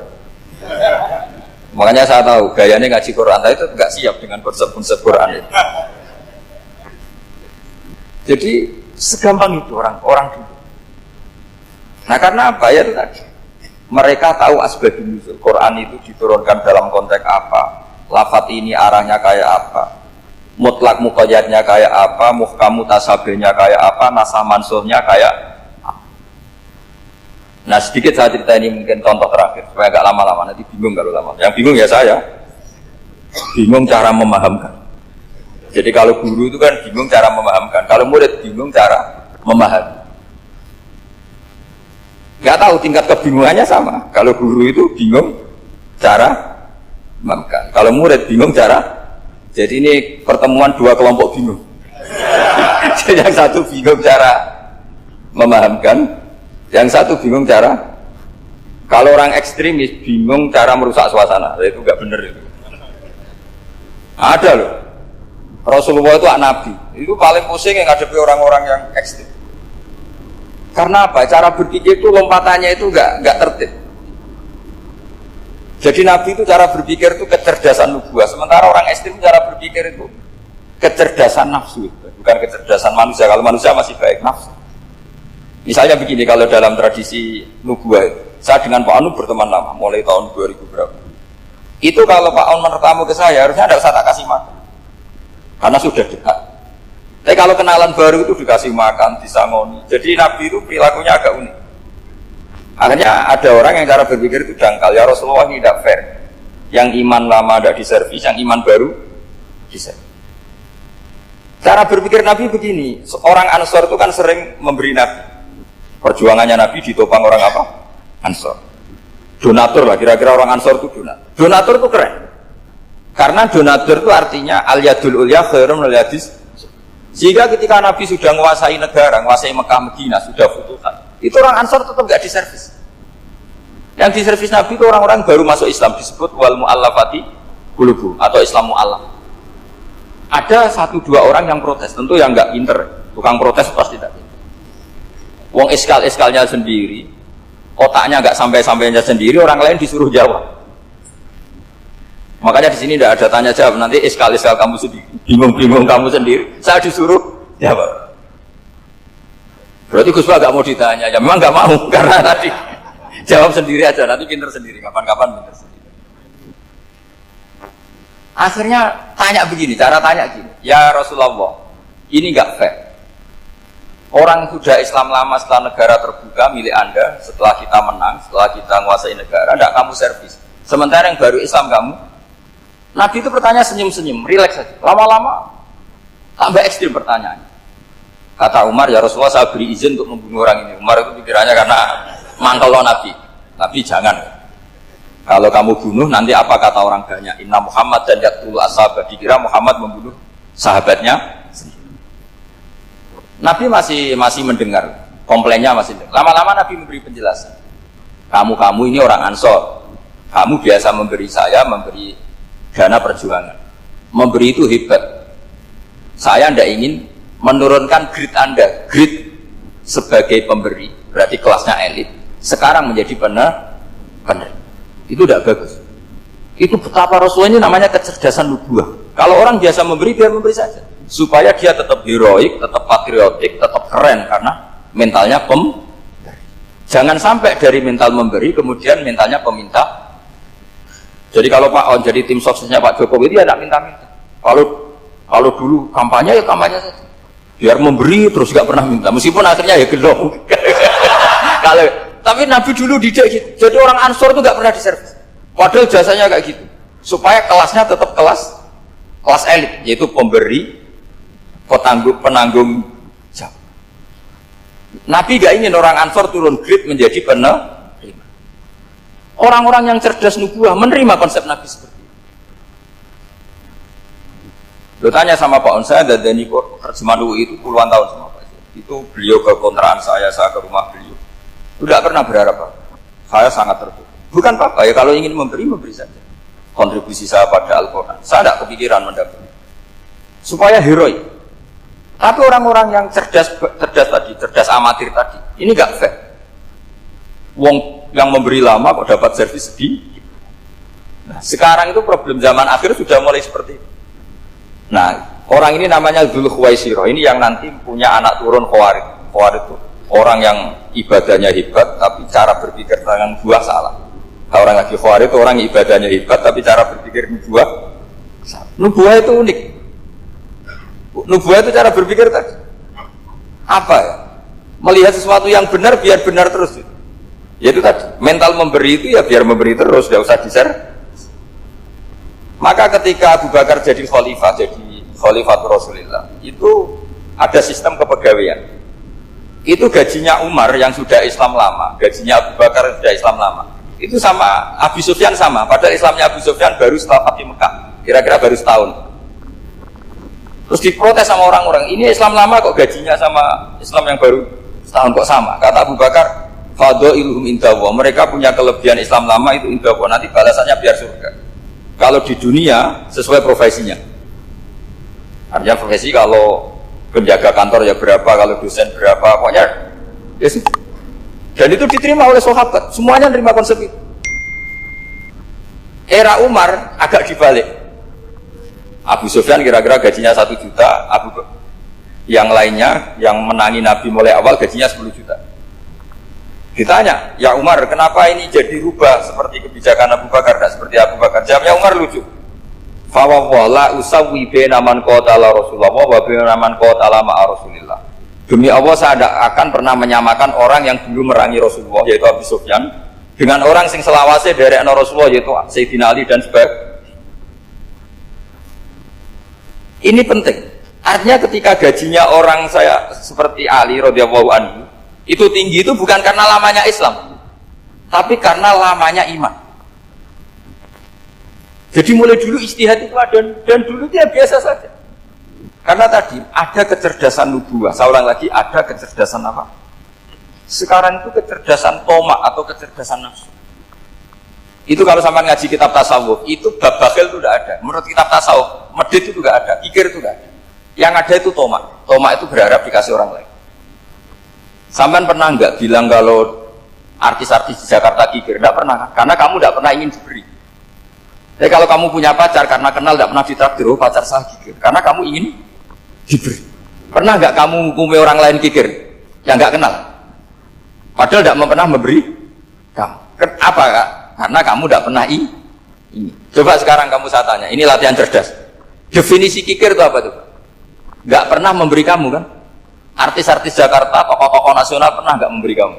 Makanya saya tahu gayanya ngaji Quran itu nggak siap dengan konsep-konsep Quran itu. Jadi segampang itu orang dulu. Nah karena apa ya itu tadi? Mereka tahu asbabun nuzul. Quran itu diturunkan dalam konteks apa? Lafaz ini arahnya kayak apa? Mutlak muqayyadnya kayak apa? Muhkam mutasabihnya kayak apa? Nasah mansuhnya kayak apa? Nah sedikit saya cerita ini mungkin contoh terakhir supaya agak lama-lama, nanti bingung kalau lama. Yang bingung ya saya. Bingung cara memahamkan. Jadi kalau guru itu kan bingung cara memahamkan, kalau murid bingung cara memahami. Gak tahu tingkat kebingungannya sama. Kalau guru itu bingung cara memahamkan, kalau murid bingung cara. Jadi ini pertemuan 2 kelompok bingung. Jadi yang satu bingung cara memahamkan, yang satu bingung cara. Kalau orang ekstremis bingung cara merusak suasana, itu gak bener itu. Ada loh. Rasulullah itu anak Nabi, itu paling pusing yang ngadepi orang-orang yang ekstrem. Karena apa? Cara berpikir itu lompatannya itu enggak tertib. Jadi Nabi itu cara berpikir itu kecerdasan nubuah, sementara orang ekstrem cara berpikir itu kecerdasan nafsu, bukan kecerdasan manusia. Kalau manusia masih baik nafsu. Misalnya begini, kalau dalam tradisi nubuah itu, saya dengan Pak Anu berteman lama, mulai tahun 2000 berapa. Itu kalau Pak Anu bertamu ke saya, harusnya tidak usah tak kasih makan. Karena sudah dekat. Tapi kalau kenalan baru itu dikasih makan, disangoni. Jadi Nabi itu perilakunya agak unik. Akhirnya ada orang yang cara berpikir itu dangkal. Ya Rasulullah ini tidak fair. Yang iman lama tidak diservis, yang iman baru diservis. Cara berpikir Nabi begini. Orang Ansor itu kan sering memberi Nabi. Perjuangannya Nabi ditopang orang apa? Ansor. Donatur lah, kira-kira orang Ansor itu donatur. Donatur itu keren. Karena donatur itu artinya al-yadul ulya khairun minal yadis. Sehingga ketika Nabi sudah menguasai negara, menguasai Mekah, Madinah, sudah futuhat, itu orang Ansor tetap nggak diservis. Yang diservis Nabi itu orang-orang baru masuk Islam, disebut wal mu'allafati qulubuhum atau Islam mu'allaf. Ada 1-2 orang yang protes, tentu yang nggak pinter, tukang protes pasti tidak pinter. Wong iskal-iskalnya sendiri, otaknya nggak sampai-sampainya sendiri, orang lain disuruh jawab. Makanya di sini tidak ada tanya jawab, nanti iskal-iskal kamu sendiri, bingung-bingung kamu sendiri, saya disuruh jawab. Berarti Gus Pak nggak mau ditanya, ya memang nggak mau karena tadi jawab sendiri aja, nanti pinter sendiri, kapan-kapan pinter sendiri. Akhirnya tanya begini, cara tanya gini, ya Rasulullah, ini nggak fair. Orang sudah Islam lama setelah negara terbuka milik Anda, setelah kita menang, setelah kita menguasai negara, tidak kamu servis. Sementara yang baru Islam kamu, Nabi itu bertanya senyum-senyum, rileks saja. Lama-lama tambah ekstrim pertanyaannya. Kata Umar, ya Rasulullah saya beri izin untuk membunuh orang ini. Umar itu pikirannya karena mangkel Nabi. Nabi jangan. Kalau kamu bunuh nanti apa kata orang banyak? Inna Muhammad dan yaqtulu ashabah. Dikira Muhammad membunuh sahabatnya. Nabi masih mendengar, komplainnya masih dengar. Lama-lama Nabi memberi penjelasan. Kamu ini orang Ansor. Kamu biasa memberi saya, memberi dana perjuangan. Memberi itu hebat. Saya tidak ingin menurunkan grade Anda, grade sebagai pemberi, berarti kelasnya elit. Sekarang menjadi penerima. Itu tidak bagus. Itu betapa Rasulullah ini namanya kecerdasan nubuah. Kalau orang biasa memberi, biar memberi saja. Supaya dia tetap heroik, tetap patriotik, tetap keren. Karena mentalnya Jangan sampai dari mental memberi, kemudian mentalnya peminta. Jadi kalau Pak On jadi tim suksesnya Pak Jokowi, dia tidak minta-minta. Kalau dulu kampanye, ya kampanye saja. Biar memberi, terus gak pernah minta. Meskipun akhirnya ya gelong. Tapi Nabi dulu didik gitu. Jadi orang Ansor itu nggak pernah diservis. Padahal jasanya kayak gitu. Supaya kelasnya tetap kelas elit, yaitu pemberi, penanggung jawab. Nabi nggak ingin orang Ansor turun grade menjadi penerima. Orang-orang yang cerdas nubuah menerima konsep Nabi seperti itu. Lo tanya sama Pak On, saya dari terjemahan UI itu puluhan tahun sama Pak. Itu beliau ke kontrakan saya ke rumah beliau. Tidak pernah berharap apa. Saya sangat tertutup. Bukan apa-apa ya, kalau ingin memberi saja. Kontribusi saya pada Al-Quran. Saya tidak kepikiran mendapat. Supaya heroik. Tapi orang-orang yang cerdas amatir tadi, ini nggak fair. Wong yang memberi lama kok dapat servis sedikit. Nah, sekarang itu problem zaman akhir sudah mulai seperti itu. Nah, orang ini namanya Dzul Khuwaisirah. Ini yang nanti punya anak turun Khawarij. Khawarij itu orang yang ibadahnya hebat, tapi cara berpikir tentang nubuah salah. Orang lagi Khawarij itu orang yang ibadahnya hebat, tapi cara berpikir nubuah salah. Nubuah itu unik. Nubuah itu cara berpikir tadi. Apa ya? Melihat sesuatu yang benar, biar benar terus. Yaitu tadi, mental memberi itu ya biar memberi terus, tidak usah di-share. Maka ketika Abu Bakar jadi khalifah Rasulullah, itu ada sistem kepegawaian. Itu gajinya Umar yang sudah Islam lama, gajinya Abu Bakar yang sudah Islam lama. Itu sama Abu Sufyan sama, padahal Islamnya Abu Sufyan baru setelah Fathu Mekah, kira-kira baru setahun. Terus diprotes sama orang-orang, ini Islam lama kok gajinya sama Islam yang baru setahun kok sama. Kata Abu Bakar, fadailuhum indallah, mereka punya kelebihan Islam lama itu indallah, nanti balasannya biar surga. Kalau di dunia sesuai profesinya. Artinya profesi kalau penjaga kantor ya berapa, kalau dosen berapa, pokoknya ya sih. Dan itu diterima oleh sahabat, semuanya menerima konsep itu. Era Umar agak dibalik. Abu Sufyan kira-kira gajinya 1 juta, yang lainnya yang menangi Nabi mulai awal gajinya 10 juta. Ditanya, ya Umar, kenapa ini jadi rubah seperti kebijakan Abu Bakar, tidak seperti Abu Bakar? Jawabnya Umar lucu. Fawwala usawwi baina man qatala Rasulullah wa baina man qatala ma'a Rasulillah. Demi Allah saya tidak akan pernah menyamakan orang yang dulu merangi Rasulullah yaitu Abu Sufyan dengan orang sing selawase dari Rasulullah yaitu Sayyidina Ali dan sebagainya. Ini penting. Artinya ketika gajinya orang saya seperti Ali radhiyallahu anhu itu tinggi itu bukan karena lamanya Islam, tapi karena lamanya iman. Jadi mulai dulu ijtihad itu ada dan dulu dia biasa saja. Karena tadi ada kecerdasan nubuah, seorang lagi ada kecerdasan apa? Sekarang itu kecerdasan tomak atau kecerdasan nafsu. Itu kalau sampai ngaji kitab tasawuf, itu bab bakhil itu tidak ada. Menurut kitab tasawuf, medit itu tidak ada, kikir itu tidak ada. Yang ada itu tomak. Tomak itu berharap dikasih orang lain. Sampai pernah nggak bilang kalau artis-artis di Jakarta kikir? Tidak pernah, karena kamu tidak pernah ingin diberi. Tapi kalau kamu punya pacar karena kenal tidak pernah ditraktir, oh pacar saya kikir, karena kamu ingin diberi. Pernah nggak kamu hukumi orang lain kikir yang nggak kenal? Padahal tidak pernah memberi kamu. Apa kak? Karena kamu tidak pernah ini. Coba sekarang kamu saya tanya, ini latihan cerdas. Definisi kikir itu apa tuh? Nggak pernah memberi kamu kan? Artis-artis Jakarta, tokoh-tokoh nasional pernah nggak memberi kamu?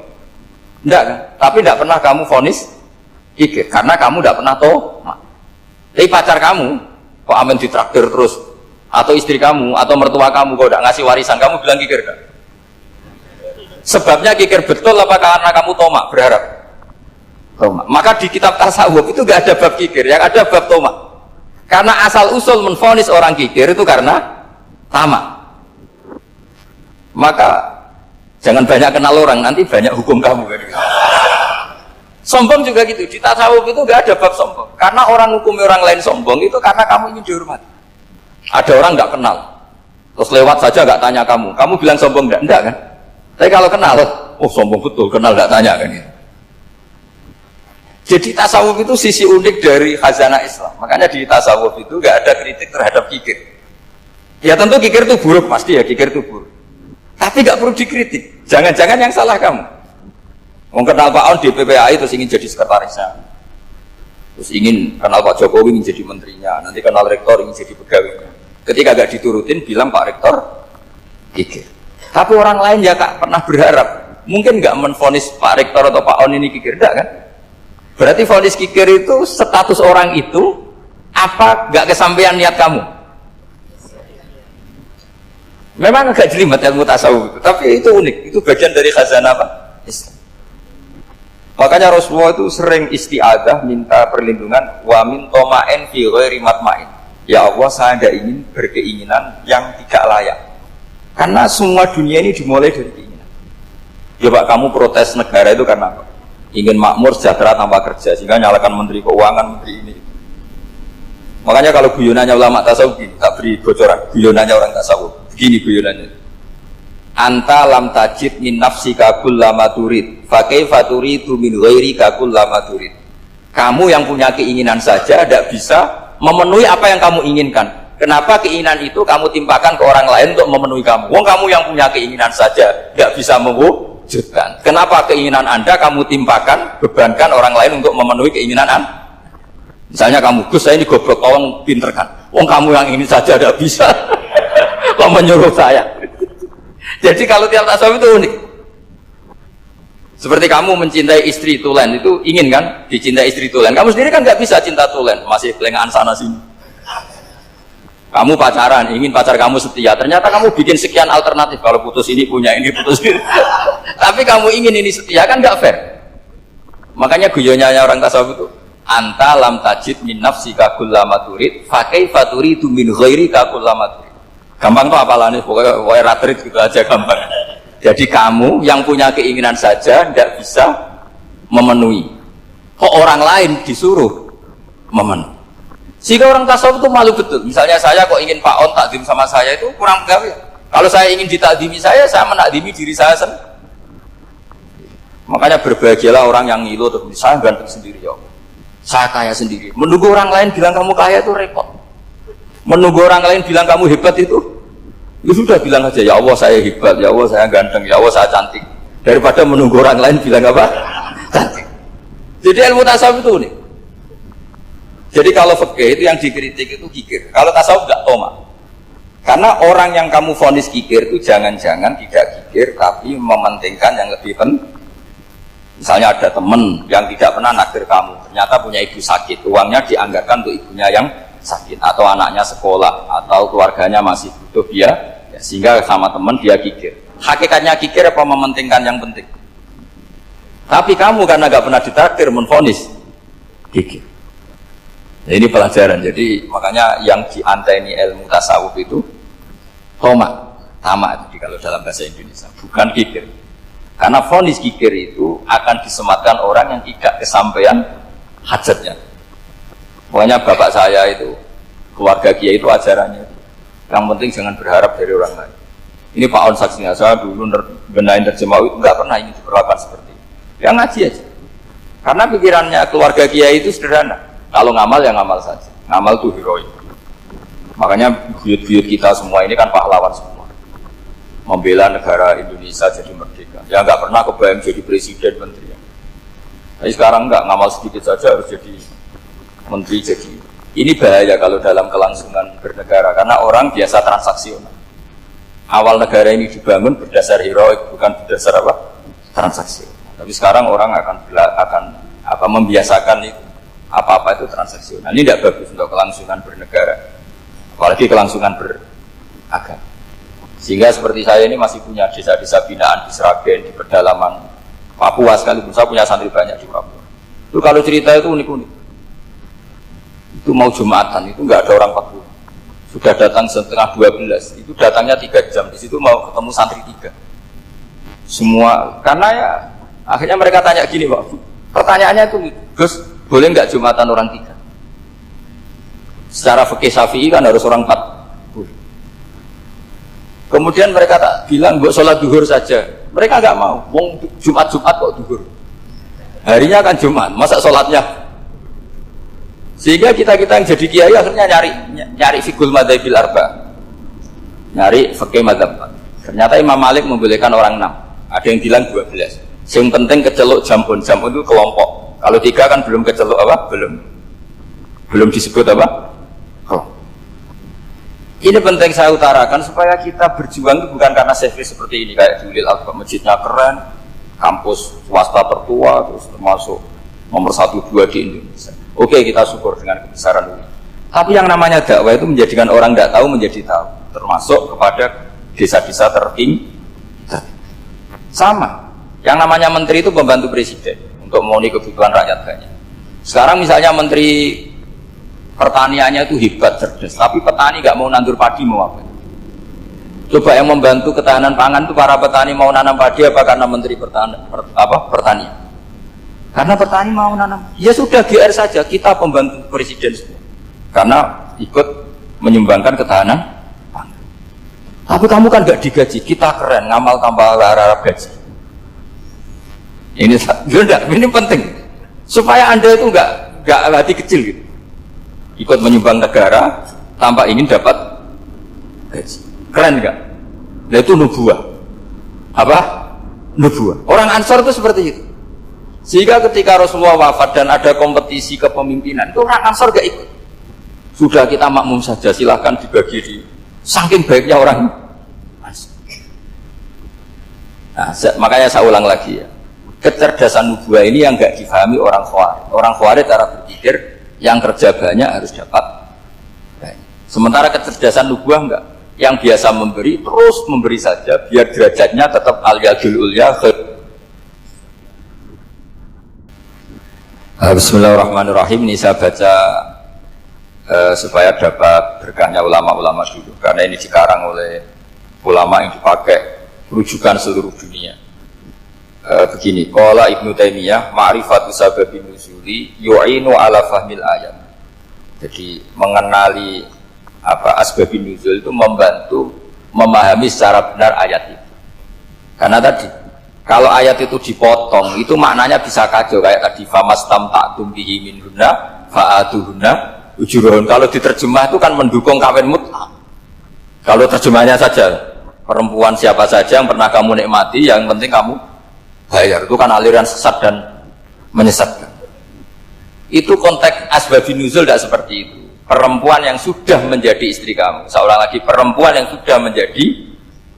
Enggak kan? Tapi tidak pernah kamu vonis kikir, karena kamu tidak pernah tahu. Tapi pacar kamu, kok amin ditraktir terus? Atau istri kamu, atau mertua kamu, kok tidak ngasih warisan, kamu bilang kikir kan? Sebabnya kikir betul apa karena kamu tomak, berharap? Tomak. Maka di kitab tasawuf itu nggak ada bab kikir, yang ada bab tomak. Karena asal usul menvonis orang kikir itu karena tamak. Maka jangan banyak kenal orang, nanti banyak hukum kamu kan. Sombong juga gitu, di tasawuf itu nggak ada bab sombong. Karena orang hukumi orang lain sombong itu karena kamu ingin dihormati. Ada orang nggak kenal, terus lewat saja nggak tanya kamu bilang sombong enggak kan? Tapi kalau kenal, oh sombong betul, kenal nggak tanya kan ya. Jadi tasawuf itu sisi unik dari khazanah Islam. Makanya di tasawuf itu nggak ada kritik terhadap kikir. Ya tentu kikir itu buruk, pasti ya kikir itu buruk. Tapi nggak perlu dikritik. Jangan-jangan yang salah kamu. Mau kenal Pak On di PPAI terus ingin jadi sekretarisnya, terus ingin kenal Pak Jokowi ingin jadi menterinya, nanti kenal rektor ingin jadi pegawainya. Ketika nggak diturutin, bilang Pak Rektor kikir. Tapi orang lain ya kak pernah berharap, mungkin nggak menvonis Pak Rektor atau Pak On ini kikir, enggak kan? Berarti vonis kikir itu status orang itu apa nggak kesampaian niat kamu? Memang agak jelimet ilmu tasawuf itu, tapi itu unik, itu bagian dari khazanah apa? Islam. Makanya Rasulullah itu sering isti'adzah minta perlindungan wa min toma'in fi ghairi matma'in. Ya Allah, saya tidak ingin berkeinginan yang tidak layak. Karena semua dunia ini dimulai dari keinginan. Ya Pak, kamu protes negara itu karena apa? Ingin makmur, sejahtera tanpa kerja, sehingga nyalakan menteri keuangan, menteri ini. Makanya kalau guyonannya ulama tasawuf gini, tak beri bocoran, guyonannya orang tasawuf. Begini guyonannya. Anta lam tajid min nafsika kullama turid, fa kaifa turidu min ghairika kullama turid. Kamu yang punya keinginan saja tidak bisa memenuhi apa yang kamu inginkan. Kenapa keinginan itu kamu timpakan ke orang lain untuk memenuhi kamu? Wong kamu yang punya keinginan saja tidak bisa mewujudkan. Kenapa keinginan Anda kamu timpakan, bebankan orang lain untuk memenuhi keinginan Anda? Misalnya kamu, Gus saya ini goblok, tolong pinterkan. Wong kamu yang ini saja tidak bisa, kok menyuruh saya? Jadi kalau tiap tasawuf itu unik. Seperti kamu mencintai istri tulen, itu ingin kan dicintai istri tulen. Kamu sendiri kan nggak bisa cinta tulen, masih pelengahan sana sini. Kamu pacaran, ingin pacar kamu setia. Ternyata kamu bikin sekian alternatif. Kalau putus ini punya ini, putus ini. Tapi kamu ingin ini setia, kan nggak fair. Makanya guyonanya orang tasawuf itu, anta lam tajid min nafsika kullama turid, fa kaifa turidu min ghairika kullama turid. Gampang tuh apalane, pokoknya ratrit gitu aja gampang. Jadi kamu yang punya keinginan saja tidak bisa memenuhi. Kok orang lain disuruh memenuhi? Sehingga orang tasawuf itu malu betul. Misalnya saya kok ingin Pak On takdim sama saya itu kurang pegawai. Kalau saya ingin ditakdimi saya menakdimi diri saya sendiri. Makanya berbahagialah orang yang ngilu tuh, saya ganteng sendiri ya Allah. Saya kaya sendiri. Menunggu orang lain bilang kamu kaya itu repot. Menunggu orang lain bilang kamu hebat itu, ya sudah bilang aja ya Allah saya hebat, ya Allah saya ganteng, ya Allah saya cantik. Daripada menunggu orang lain bilang apa? Cantik. Jadi ilmu tasawuf itu nih. Jadi kalau fikih itu yang dikritik itu kikir. Kalau tasawuf enggak tomak. Karena orang yang kamu vonis kikir itu jangan-jangan tidak kikir tapi mementingkan yang lebih penting. Misalnya ada teman yang tidak pernah nakdir kamu, ternyata punya ibu sakit, uangnya dianggarkan untuk ibunya yang sakit, atau anaknya sekolah, atau keluarganya masih butuh dia, ya, sehingga sama teman dia kikir. Hakikatnya kikir apa mementingkan yang penting? Tapi kamu karena gak pernah ditakdir menvonis kikir. Nah, ini pelajaran. Jadi makanya yang dianteni ilmu tasawuf itu tomak, tamak itu kalau dalam bahasa Indonesia, bukan kikir. Karena vonis kikir itu akan disematkan orang yang tidak kesampaian hajatnya. Pokoknya bapak saya itu, keluarga kiai itu ajarannya. Yang penting jangan berharap dari orang lain. Ini Pak On saksinya, saya dulu benahin terjemah itu nggak pernah ini diperlakukan seperti itu. Yang ngaji aja. Karena pikirannya keluarga kiai itu sederhana. Kalau ngamal ya ngamal saja. Ngamal itu heroik. Makanya buyut-buyut kita semua ini kan pahlawan semua. Membela negara Indonesia jadi merdeka. Ya nggak pernah kebayang jadi presiden, menteri. Tapi sekarang nggak, ngamal sedikit saja harus jadi menteri. Jadi ini bahaya kalau dalam kelangsungan bernegara. Karena orang biasa transaksional. Awal negara ini dibangun berdasar heroik, bukan berdasar apa? Transaksi. Tapi sekarang orang akan membiasakan itu. Apa-apa itu transaksional. Ini tidak bagus untuk kelangsungan bernegara. Apalagi kelangsungan beragama. Sehingga seperti saya ini masih punya desa-desa binaan di Sragen, di pedalaman Papua sekalipun. Saya punya santri banyak di Papua. Itu kalau cerita itu unik-unik. Itu mau Jumatan, itu nggak ada orang Papua. Sudah datang setengah 12, itu datangnya 3 jam. Di situ mau ketemu santri 3. Semua, karena ya akhirnya mereka tanya gini, Pak. Pertanyaannya itu, Gus, boleh nggak Jumatan orang 3? Secara fikih Syafi'i kan harus orang 4. Kemudian mereka tak bilang buat sholat duhur saja. Mereka nggak mau. Wong Jumat-Jumat kok duhur. Harinya kan Jumat, masa sholatnya? Sehingga kita yang jadi kiai akhirnya nyari fikul madzhabil arba, nyari fikih madzhab. Ternyata Imam Malik membolehkan orang 6. Ada yang bilang 12. Yang penting keceluk jampun itu kelompok. Kalau 3 kan belum keceluk apa? Belum disebut apa? Oh. Ini penting saya utarakan supaya kita berjuang itu bukan karena service seperti ini kayak di Ulil Albab, masjidnya keren, kampus swasta tertua, terus termasuk nomor 1-2 di Indonesia. Oke, kita syukur dengan kebesaran ini. Tapi yang namanya dakwah itu menjadikan orang tidak tahu menjadi tahu, termasuk kepada desa-desa tertinggi. Sama, yang namanya menteri itu pembantu presiden untuk memenuhi kebutuhan rakyat banyak. Sekarang misalnya menteri pertaniannya itu hebat, cerdas, tapi petani nggak mau nandur padi, mau apa? Coba yang membantu ketahanan pangan itu para petani mau nanam padi apa karena menteri pertanian? Karena petani mau nanam. Ya sudah GR saja, kita pembantu presiden semua. Karena ikut menyumbangkan ketahanan pangan. Tapi kamu kan nggak digaji, kita keren, ngamal tambah harap gaji. Ini penting supaya Anda itu nggak hati kecil gitu. Ikut menyumbang negara tanpa ingin dapat gaji. Keren nggak? Nah itu nubuah. Apa? Nubuah. Orang Ansor itu seperti itu. Sehingga ketika Rasulullah wafat dan ada kompetisi kepemimpinan, itu orang Ansor gak ikut. Sudah kita makmum saja, silahkan dibagi di. Saking baiknya orang Ansor. Nah, makanya saya ulang lagi ya. Kecerdasan nubuah ini yang gak difahami orang Khawarij. Orang Khawarij cara berpikir yang kerja banyak harus dapat banyak. Sementara kecerdasan nubuah enggak. Yang biasa memberi terus memberi saja biar derajatnya tetap al-yadul ulya. Bismillahirrahmanirrahim. Ini saya baca supaya dapat berkahnya ulama-ulama dulu, karena ini dikarang oleh ulama yang dipakai rujukan seluruh dunia. Begini, qala Ibnu Taimiyah, ma'rifatu sababin nuzuli yu'inu ala fahmil ayat. Jadi mengenali asbabin nuzul itu membantu memahami secara benar ayat itu. Karena tadi kalau ayat itu dipotong, itu maknanya bisa kacau kayak tadi famastam ta'tum bihi min hunna fa'atuhunna ujurun. Kalau diterjemah itu kan mendukung kawin mutlak. Kalau terjemahnya saja perempuan siapa saja yang pernah kamu nikmati, yang penting kamu bayar, itu kan aliran sesat dan menyesatkan. Itu konteks asbabun nuzul tidak seperti itu. Perempuan yang sudah menjadi istri kamu, seorang lagi perempuan yang sudah menjadi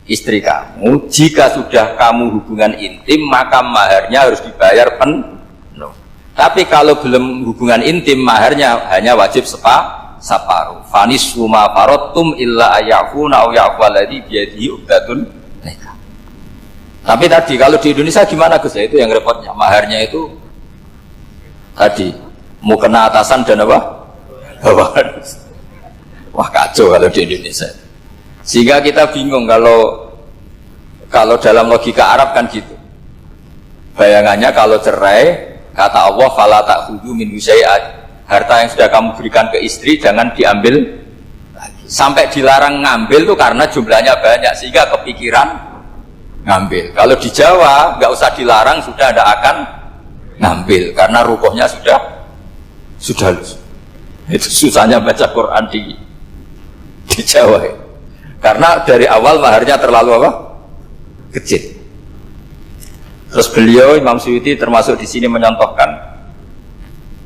istri kamu, jika sudah kamu hubungan intim maka maharnya harus dibayar penuh. Tapi kalau belum hubungan intim, maharnya hanya wajib separuh. Fanis suma farotum illa ayafuna aw ya'faladhi biyadihi ubdatun nikah. Tapi tadi kalau di Indonesia gimana Gus? Itu yang repotnya. Maharnya itu tadi mau kena atasan dan apa? Bawahan. Wah kacau kalau di Indonesia. Sehingga kita bingung kalau dalam logika Arab kan gitu. Bayangannya kalau cerai Kata Allah, fala ta'khudhu min syai'an. Harta yang sudah kamu berikan ke istri jangan diambil lagi. Sampai dilarang ngambil tuh karena jumlahnya banyak sehingga kepikiran ngambil. Kalau di Jawa nggak usah dilarang, sudah ada akan ngambil karena rukuhnya sudah lulus. Itu susahnya baca Quran di Jawa ya. Karena dari awal maharnya terlalu apa? Kecil. Terus beliau Imam Suyuti termasuk di sini menyontohkan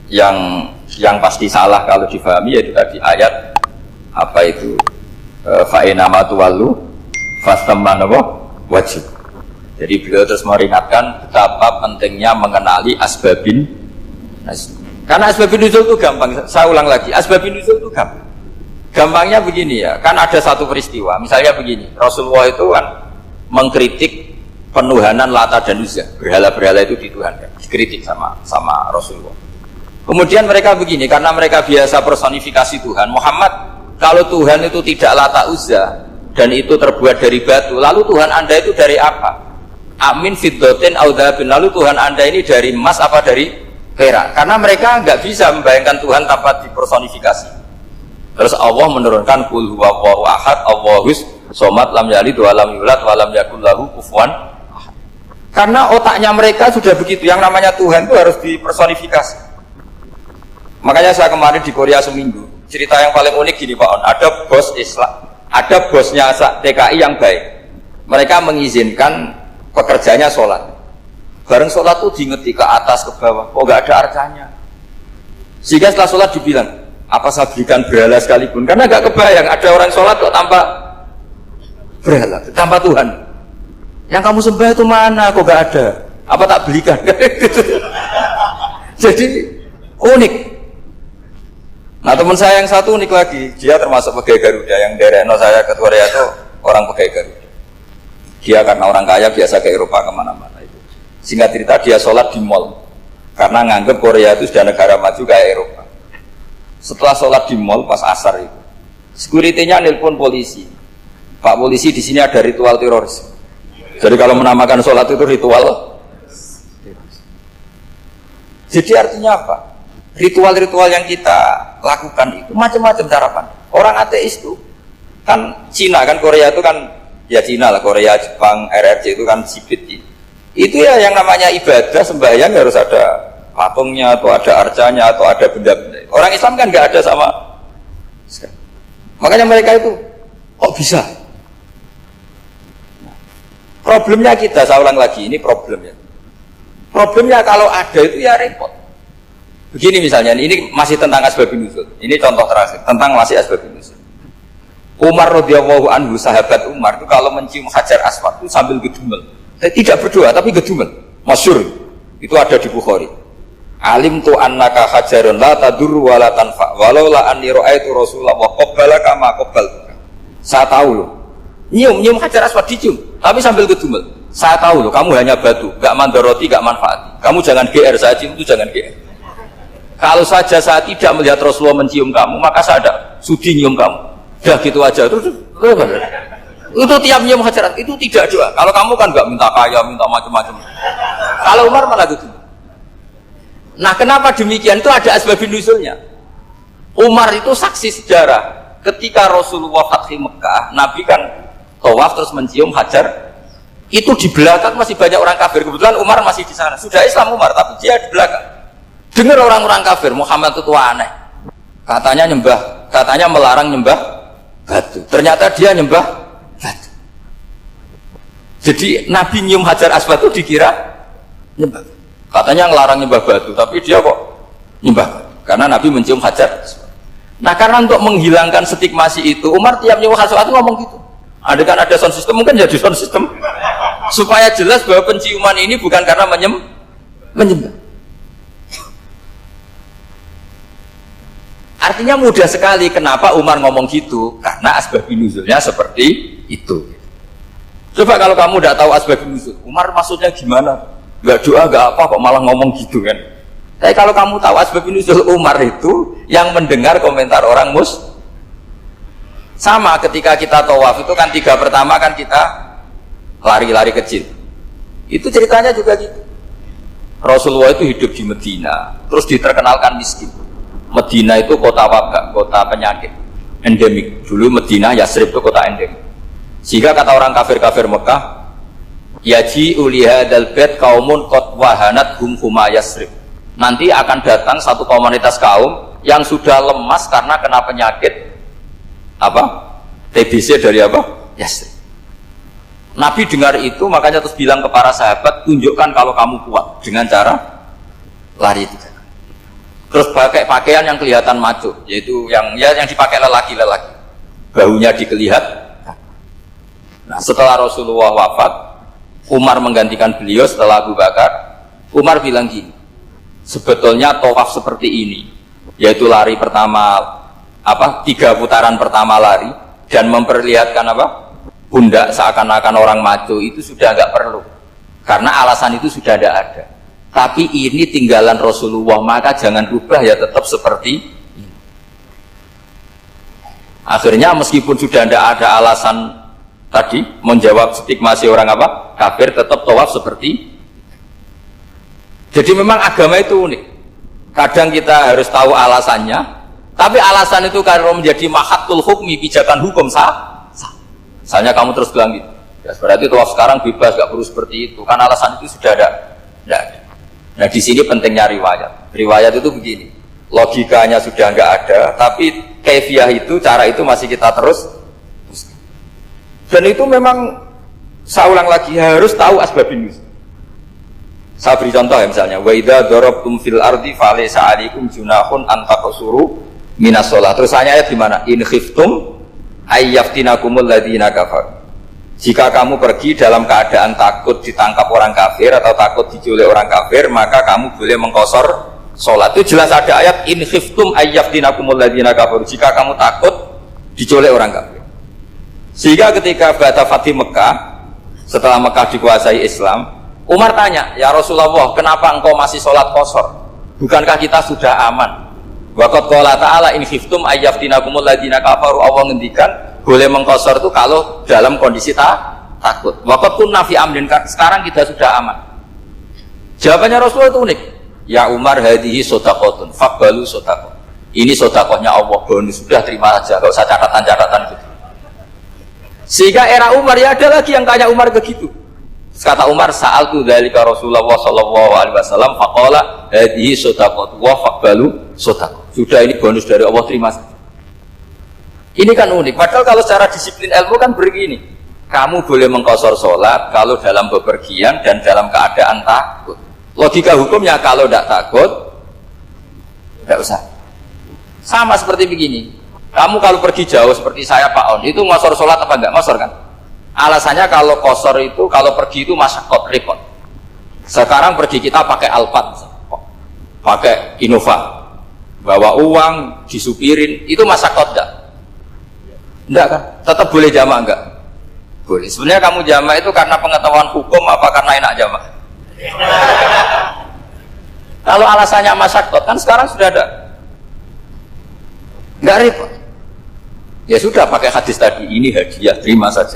yang pasti salah kalau difahami, yaitu tadi ayat apa itu fa'inama tuwallu fastaman wajib. Jadi beliau terus meringatkan betapa pentingnya mengenali asbabin. Karena asbabun nuzul itu gampang. Saya ulang lagi, asbabun nuzul itu gampang. Gampangnya begini ya, kan ada satu peristiwa. Misalnya begini, Rasulullah itu kan mengkritik penuhanan Lata dan Uzza, berhala-berhala itu dituhankan, dikritik sama Rasulullah. Kemudian mereka begini, karena mereka biasa personifikasi Tuhan. Muhammad, kalau Tuhan itu tidak Lata Uzza dan itu terbuat dari batu, lalu Tuhan Anda itu dari apa? Amin fiddotin audhabin, lalu Tuhan Anda ini dari emas apa dari perak? Karena mereka nggak bisa membayangkan Tuhan tanpa dipersonifikasi. Terus Allah menurunkan qul huwallahu ahad, Allahus somad, lam yalid wa lam yulad wa lam yakul lahu kufuwan ahad. Karena otaknya mereka sudah begitu, yang namanya Tuhan itu harus dipersonifikasi. Makanya saya kemarin di Korea seminggu, cerita yang paling unik gini Pak On, ada bos Islam, ada bosnya TKI yang baik. Mereka mengizinkan pekerjanya sholat. Bareng sholat tuh diingeti ke atas ke bawah, kok nggak ada arcanya. Sehingga setelah sholat dibilang, apa saya berikan berhala sekalipun? Karena nggak kebayang ada orang sholat kok tanpa berhala, tanpa Tuhan. Yang kamu sembah itu mana? Kok nggak ada? Apa tak belikan? Jadi unik. Nah teman saya yang satu unik lagi, dia termasuk pegawai Garuda, yang dari saya ke Korea itu orang pegawai Garuda. Dia karena orang kaya biasa ke Eropa kemana-mana itu. Singkat cerita dia sholat di mall, karena nganggep Korea itu sudah negara maju kayak Eropa. Setelah sholat di mall pas asar itu, security-nya nelpon polisi. Pak polisi, di sini ada ritual teroris. Jadi kalau menamakan sholat itu ritual. Jadi artinya apa? Ritual-ritual yang kita lakukan itu macam-macam cara. Orang ateis itu kan Cina, kan Korea itu kan ya Cina lah, Korea, Jepang, RRC itu kan sipit. Itu ya yang namanya ibadah sembahyang harus ada patungnya atau ada arcanya atau ada benda-benda. Orang Islam kan nggak ada sama. Makanya mereka itu kok bisa? Problemnya kita, saya ulang lagi, ini problemnya. Problemnya kalau ada itu ya repot. Begini misalnya, ini masih tentang asbabun nuzul. Ini contoh terakhir tentang masih asbabun nuzul. Umar radhiyallahu anhu, sahabat Umar itu kalau mencium hajar aswad itu sambil gedumel. Tidak berdoa tapi gedumel. Masyhur. Itu ada di Bukhari. Alim tu annaka hajarun la tadur wa la tanfa walau la anni ra'aitu Rasulullah qabbalaka ma qabbaltuka. Saya tahu loh. Nyium hajar aswad dicium tapi sambil gedumel. Saya tahu loh, kamu hanya batu, enggak mandoroti, enggak manfaat. Kamu jangan GR, saya cium itu jangan GR. Kalau saja saya tidak melihat Rasulullah mencium kamu, maka saya ada sudi nyium kamu. Dah gitu aja. Itu tiap nyium hajar itu tidak doa. Kalau kamu kan enggak minta kaya, minta macam-macam. Kalau Umar malah gitu. Nah, kenapa demikian? Itu ada asbabun nuzulnya. Umar itu saksi sejarah. Ketika Rasulullah Fathi Mekah, Nabi kan tawaf terus mencium hajar. Itu di belakang masih banyak orang kafir. Kebetulan Umar masih di sana. Sudah Islam Umar, tapi dia di belakang. Dengar orang-orang kafir, Muhammad itu aneh. Katanya melarang nyembah batu. Ternyata dia nyembah batu. Jadi Nabi nyium hajar aswad itu dikira nyembah. Katanya ngelarang nyembah batu, tapi dia kok nyembah. Karena Nabi mencium hajar aswad. Nah, karena untuk menghilangkan stigmasi itu, Umar tiap nyium hajar aswad ngomong gitu. Ada kan ada sound system, mungkin jadi sound system supaya jelas bahwa penciuman ini bukan karena menyembah. Artinya mudah sekali kenapa Umar ngomong gitu, karena asbabun nuzulnya seperti itu. Coba kalau kamu tidak tahu asbabun nuzul, Umar maksudnya gimana? Gak doa, gak apa, kok malah ngomong gitu kan? Tapi kalau kamu tahu asbabun nuzul Umar itu yang mendengar komentar orang sama ketika kita tawaf itu kan 3 pertama kan kita lari-lari kecil. Itu ceritanya juga gitu. Rasulullah itu hidup di Medina, terus diterkenalkan miskin. Medina itu kota wabak, kota penyakit, endemik. Dulu Medina, Yasrib itu kota endemik. Sehingga kata orang kafir-kafir Mekah, yaji ulihadal bait kaumun qad wahanat huma Yasrib. Nanti akan datang satu komunitas kaum yang sudah lemas karena kena penyakit apa? TBC dari apa? Yasrib. Nabi dengar itu, makanya terus bilang ke para sahabat, tunjukkan kalau kamu kuat dengan cara lari 3 kali. Terus pakai pakaian yang kelihatan maco, yaitu yang dipakai lelaki-lelaki, bahunya dikelihat. Nah, setelah Rasulullah wafat, Umar menggantikan beliau setelah Abu Bakar. Umar bilang gini, sebetulnya tawaf seperti ini, yaitu lari pertama 3 putaran pertama lari dan memperlihatkan pundak seakan-akan orang maco itu sudah nggak perlu, karena alasan itu sudah tidak ada. Tapi ini tinggalan Rasulullah, maka jangan rubah, ya tetap seperti ini. Akhirnya meskipun sudah tidak ada alasan tadi menjawab stigmasi orang kafir, tetap tawaf seperti. Jadi memang agama itu unik. Kadang kita harus tahu alasannya, tapi alasan itu kalau menjadi mahatul hukmi, pijakan hukum sah. Misalnya kamu terus bilang gitu, ya berarti tawaf sekarang bebas, gak perlu seperti itu, kan alasan itu sudah ada. Nah di sini pentingnya riwayat. Riwayat itu begini, logikanya sudah nggak ada, tapi kaifiah itu, cara itu masih kita terus. Dan itu memang, saya ulang lagi, harus tahu asbabun nuzul. Saya beri contoh ya, misalnya, wa idza darabtum fil ardi falaysa 'alaikum junahun an taqsuru minas shalah. Terus ayat di mana? In khiftum ayyaftinakumul ladzina kafar. Jika kamu pergi dalam keadaan takut ditangkap orang kafir atau takut diculik orang kafir, maka kamu boleh mengqasar salat. Itu jelas ada ayat in khiftum ayyaftinakumul ladzina kafar. Jika kamu takut diculik orang kafir. Sehingga ketika Ba'da Fatih Mekah, setelah Mekah dikuasai Islam, Umar tanya, ya Rasulullah, kenapa engkau masih sholat qasar? Bukankah kita sudah aman? Waqad qala ta'ala in khiftum ayyaftinakumul ladzina kafaru. Allah ngendikan boleh mengqasar itu kalau dalam kondisi takut. Waqad kunna fi amrin, sekarang kita sudah aman. Jawabannya Rasulullah itu unik. Ya Umar, hadhihi shadaqatun faqbalu shadaqah. Ini sedekahnya Allah, bonus, sudah terima saja, enggak usah catatan-catatan gitu. Sehingga era Umar, ya ada lagi yang tanya Umar begitu. Kata Umar, sa'altu dzalika Rasulullah sallallahu alaihi wasallam faqala hadhihi shadaqatu wa faqbalu shadaqah. Sudah, ini bonus dari Allah, terima saja. Ini kan unik. Padahal kalau secara disiplin ilmu kan begini. Kamu boleh mengqasar sholat kalau dalam bepergian dan dalam keadaan takut. Logika hukumnya kalau tidak takut, tidak usah. Sama seperti begini. Kamu kalau pergi jauh seperti saya Pak On, itu ngosor sholat apa enggak? Ngosor kan? Alasannya kalau kosor itu, kalau pergi itu masyarakat repot. Sekarang pergi kita pakai Alphard, pakai Innova, bawa uang, disupirin, itu masyarakat enggak? Enggak kan? Tetap boleh jamaah enggak? Boleh. Sebenarnya kamu jamaah itu karena pengetahuan hukum apa karena enak jamaah? Kalau alasannya masyarakat, kan sekarang sudah ada. Enggak repot. Ya sudah, pakai hadis tadi, ini hadiah, terima saja.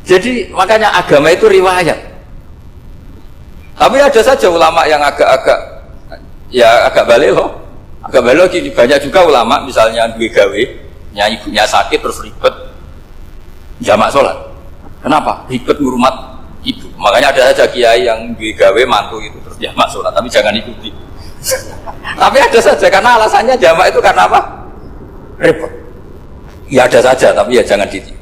Jadi makanya agama itu riwayat. Tapi ada saja ulama yang agak balik loh. Agak balik gini, banyak juga ulama misalnya gue gawe, ibunya sakit terus ribet jamak sholat. Kenapa? Ribet ngurmat ibu. Makanya ada saja kiai yang gue gawe mantu itu terus jamak sholat, tapi jangan ikuti. Tapi ada saja, karena alasannya jamak itu karena apa? Repot. Ya ada saja, tapi ya jangan ditiru.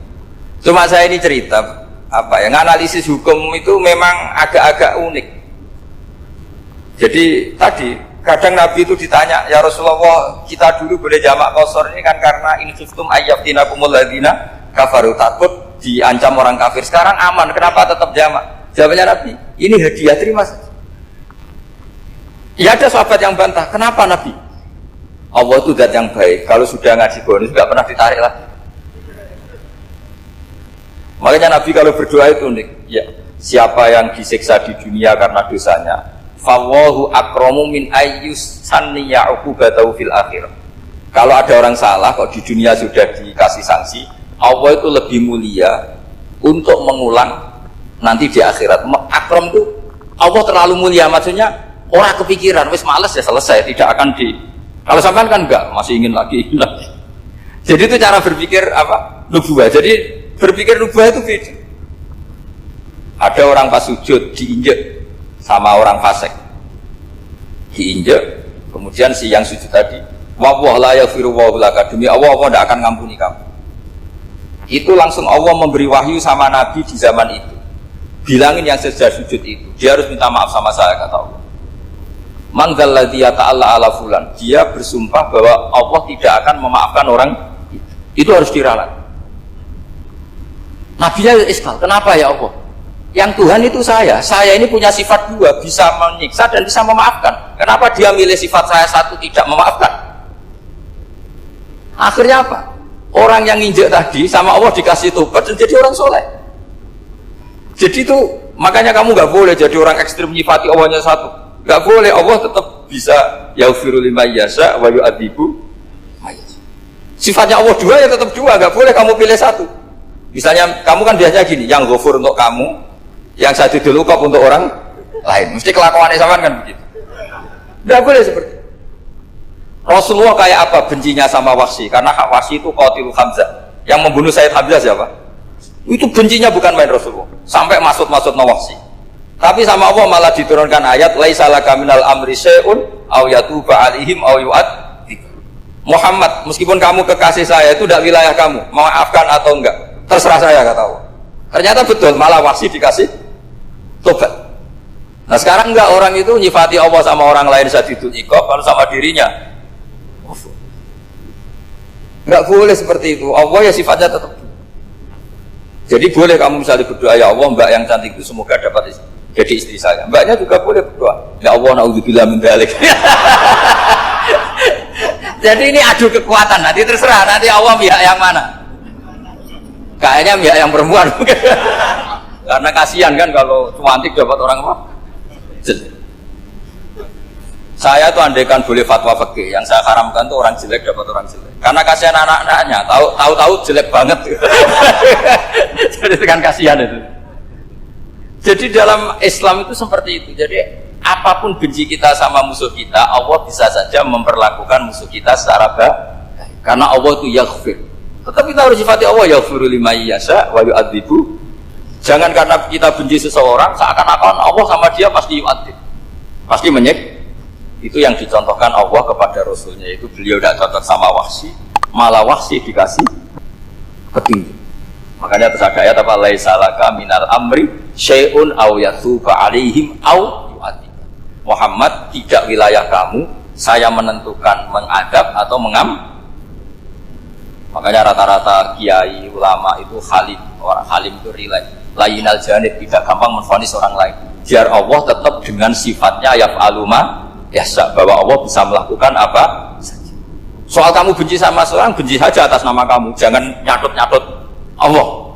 Cuma saya ini cerita analisis hukum itu memang agak-agak unik. Jadi tadi kadang Nabi itu ditanya, ya Rasulullah, kita dulu boleh jamak qasar ini kan karena in khiftum ayyaftinakumul ladzina kafaru, takut diancam orang kafir. Sekarang aman, kenapa tetap jamak? Jawabannya Nabi, ini hadiah, terima saja. Ya ada sahabat yang bantah, kenapa Nabi? Allah itu zat yang baik, kalau sudah ngaji bonus nggak pernah ditarik lagi. Makanya Nabi kalau berdoa itu unik, ya, siapa yang disiksa di dunia karena dosanya, fawwahu akramu min ayyus sanniya uqubatahu fil akhirah. Kalau ada orang salah kok di dunia sudah dikasih sanksi, Allah itu lebih mulia untuk mengulang nanti di akhirat. Akram itu Allah terlalu mulia, maksudnya orang kepikiran, wis males ya selesai, tidak akan di. Kalau sampean kan enggak, masih ingin lagi. Jadi itu cara berpikir apa? Nubuwah. Jadi berpikir nubuwah itu beda. Ada orang pas sujud diinjek sama orang fasik, diinjek, kemudian si yang sujud tadi, wawah la yaghfiru wa laka, demi Allah tidak akan ngampuni kamu. Itu langsung Allah memberi wahyu sama Nabi di zaman itu. Bilangin yang sejak sujud itu, dia harus minta maaf sama saya, kata Allah. Man dzalladzi yata'alla ala fulan, dia bersumpah bahwa Allah tidak akan memaafkan orang itu. Itu harus diralat. Nabinya iskal, kenapa ya Allah? Yang Tuhan itu saya ini punya sifat dua, bisa menyiksa dan bisa memaafkan. Kenapa dia milih sifat saya satu tidak memaafkan? Akhirnya apa? Orang yang nginjek tadi sama Allah dikasih tobat dan jadi orang soleh. Jadi itu makanya kamu nggak boleh jadi orang ekstrim nyifati Allahnya satu. Nggak boleh, Allah tetap bisa yaghfiru liman yasha wa yu'adzibu may yasha. Sifatnya Allah dua ya tetap dua, nggak boleh kamu pilih satu. Misalnya kamu kan biasanya gini, yang ghafur untuk kamu, yang sadidul uqab untuk orang lain. Mesti kelakuannya sama kan begitu. Nggak boleh seperti itu. Rasulullah kayak apa bencinya sama Wahsy? Karena Wahsy itu qatilul Hamzah. Yang membunuh Sayyid Hamzah siapa? Itu bencinya bukan main Rasulullah. Sampai maksud-maksud Wahsy. Tapi sama Allah malah diturunkan ayat laisa laka minal amri syai'un aw yatuba alaihim aw yu'adzib. Muhammad, meskipun kamu kekasih saya itu tidak wilayah kamu, memaafkan atau enggak, terserah saya, kata Allah. Ternyata betul, malah Wahsy dikasih tobat. Nah sekarang enggak, orang itu nyifati Allah sama orang lain sadidul iqab, kalau sama dirinya enggak boleh seperti itu. Allah ya sifatnya tetap. Jadi boleh kamu misalnya berdoa, ya Allah mbak yang cantik itu semoga dapat jadi istri saya. Mbaknya juga boleh berdoa, ya Allah naudzubillah min dzalik. Jadi ini adu kekuatan, nanti terserah nanti Allah pihak yang mana. Kayaknya pihak yang perempuan. Karena kasihan kan kalau cantik dapat orang apa? Jelek. Saya tuh andaikan boleh fatwa fikih, yang saya haramkan tuh orang jelek dapat orang jelek. Karena kasihan anak-anaknya, tahu-tahu jelek banget. Jadi kan kasihan itu. Jadi dalam Islam itu seperti itu. Jadi apapun benci kita sama musuh kita, Allah bisa saja memperlakukan musuh kita secara baik. Karena Allah itu yaghfir. Tetap kita harus sifati Allah yaghfiru liman yasha wa yu'adzibu. Jangan karena kita benci seseorang seakan-akan Allah sama dia pasti yu'adzib. Pasti menyik. Itu yang dicontohkan Allah kepada Rasulnya, itu beliau tidak cocok sama Wahsy, malah Wahsy dikasih petunjuk. Makanya terus ada ayat apa? Laisa laka minal amri syai'un aw yatuba alaihim aw yu'adzib. Muhammad, tidak wilayah kamu, saya menentukan mengadab atau mengam. Makanya rata-rata kiai ulama itu halim. Orang halim itu rileks, lainal janib, tidak gampang menvonis orang lain. Biar Allah tetap dengan sifatnya yaf'alu ma yasha, bahwa Allah bisa melakukan apa saja. Soal kamu benci sama seorang, benci saja atas nama kamu, jangan nyatut-nyatut Allah.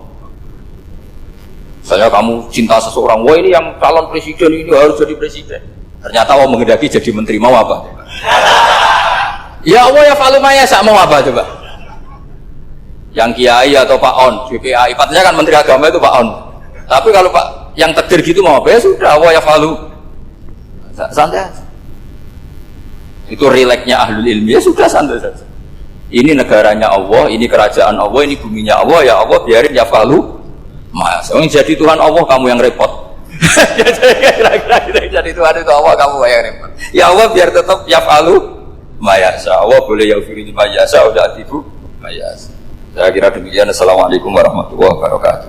Misalnya kamu cinta seseorang, wah ini yang calon presiden ini harus jadi presiden. Ternyata Allah menghendaki jadi menteri, mau apa? Ya Allah ya falu maya, mau apa coba? Yang kiai atau Pak On, GPAI, patutnya kan menteri agama itu Pak On. Tapi kalau Pak yang takdir gitu mau apa? Ya sudah, Allah ya falu. Santai aja. Itu rileksnya ahlul ilmi, ya sudah santai saja. Ini negaranya Allah, ini kerajaan Allah, ini buminya Allah, ya Allah biarin ya falu. Mas, jadi Tuhan Allah kamu yang repot. Jadi Tuhan itu Allah kamu yang repot. Ya Allah biar tetap ya falu mayasa. Allah boleh ya firin mayasa, udah atibu mayasa. Saya kira demikian. Assalamualaikum warahmatullahi wabarakatuh.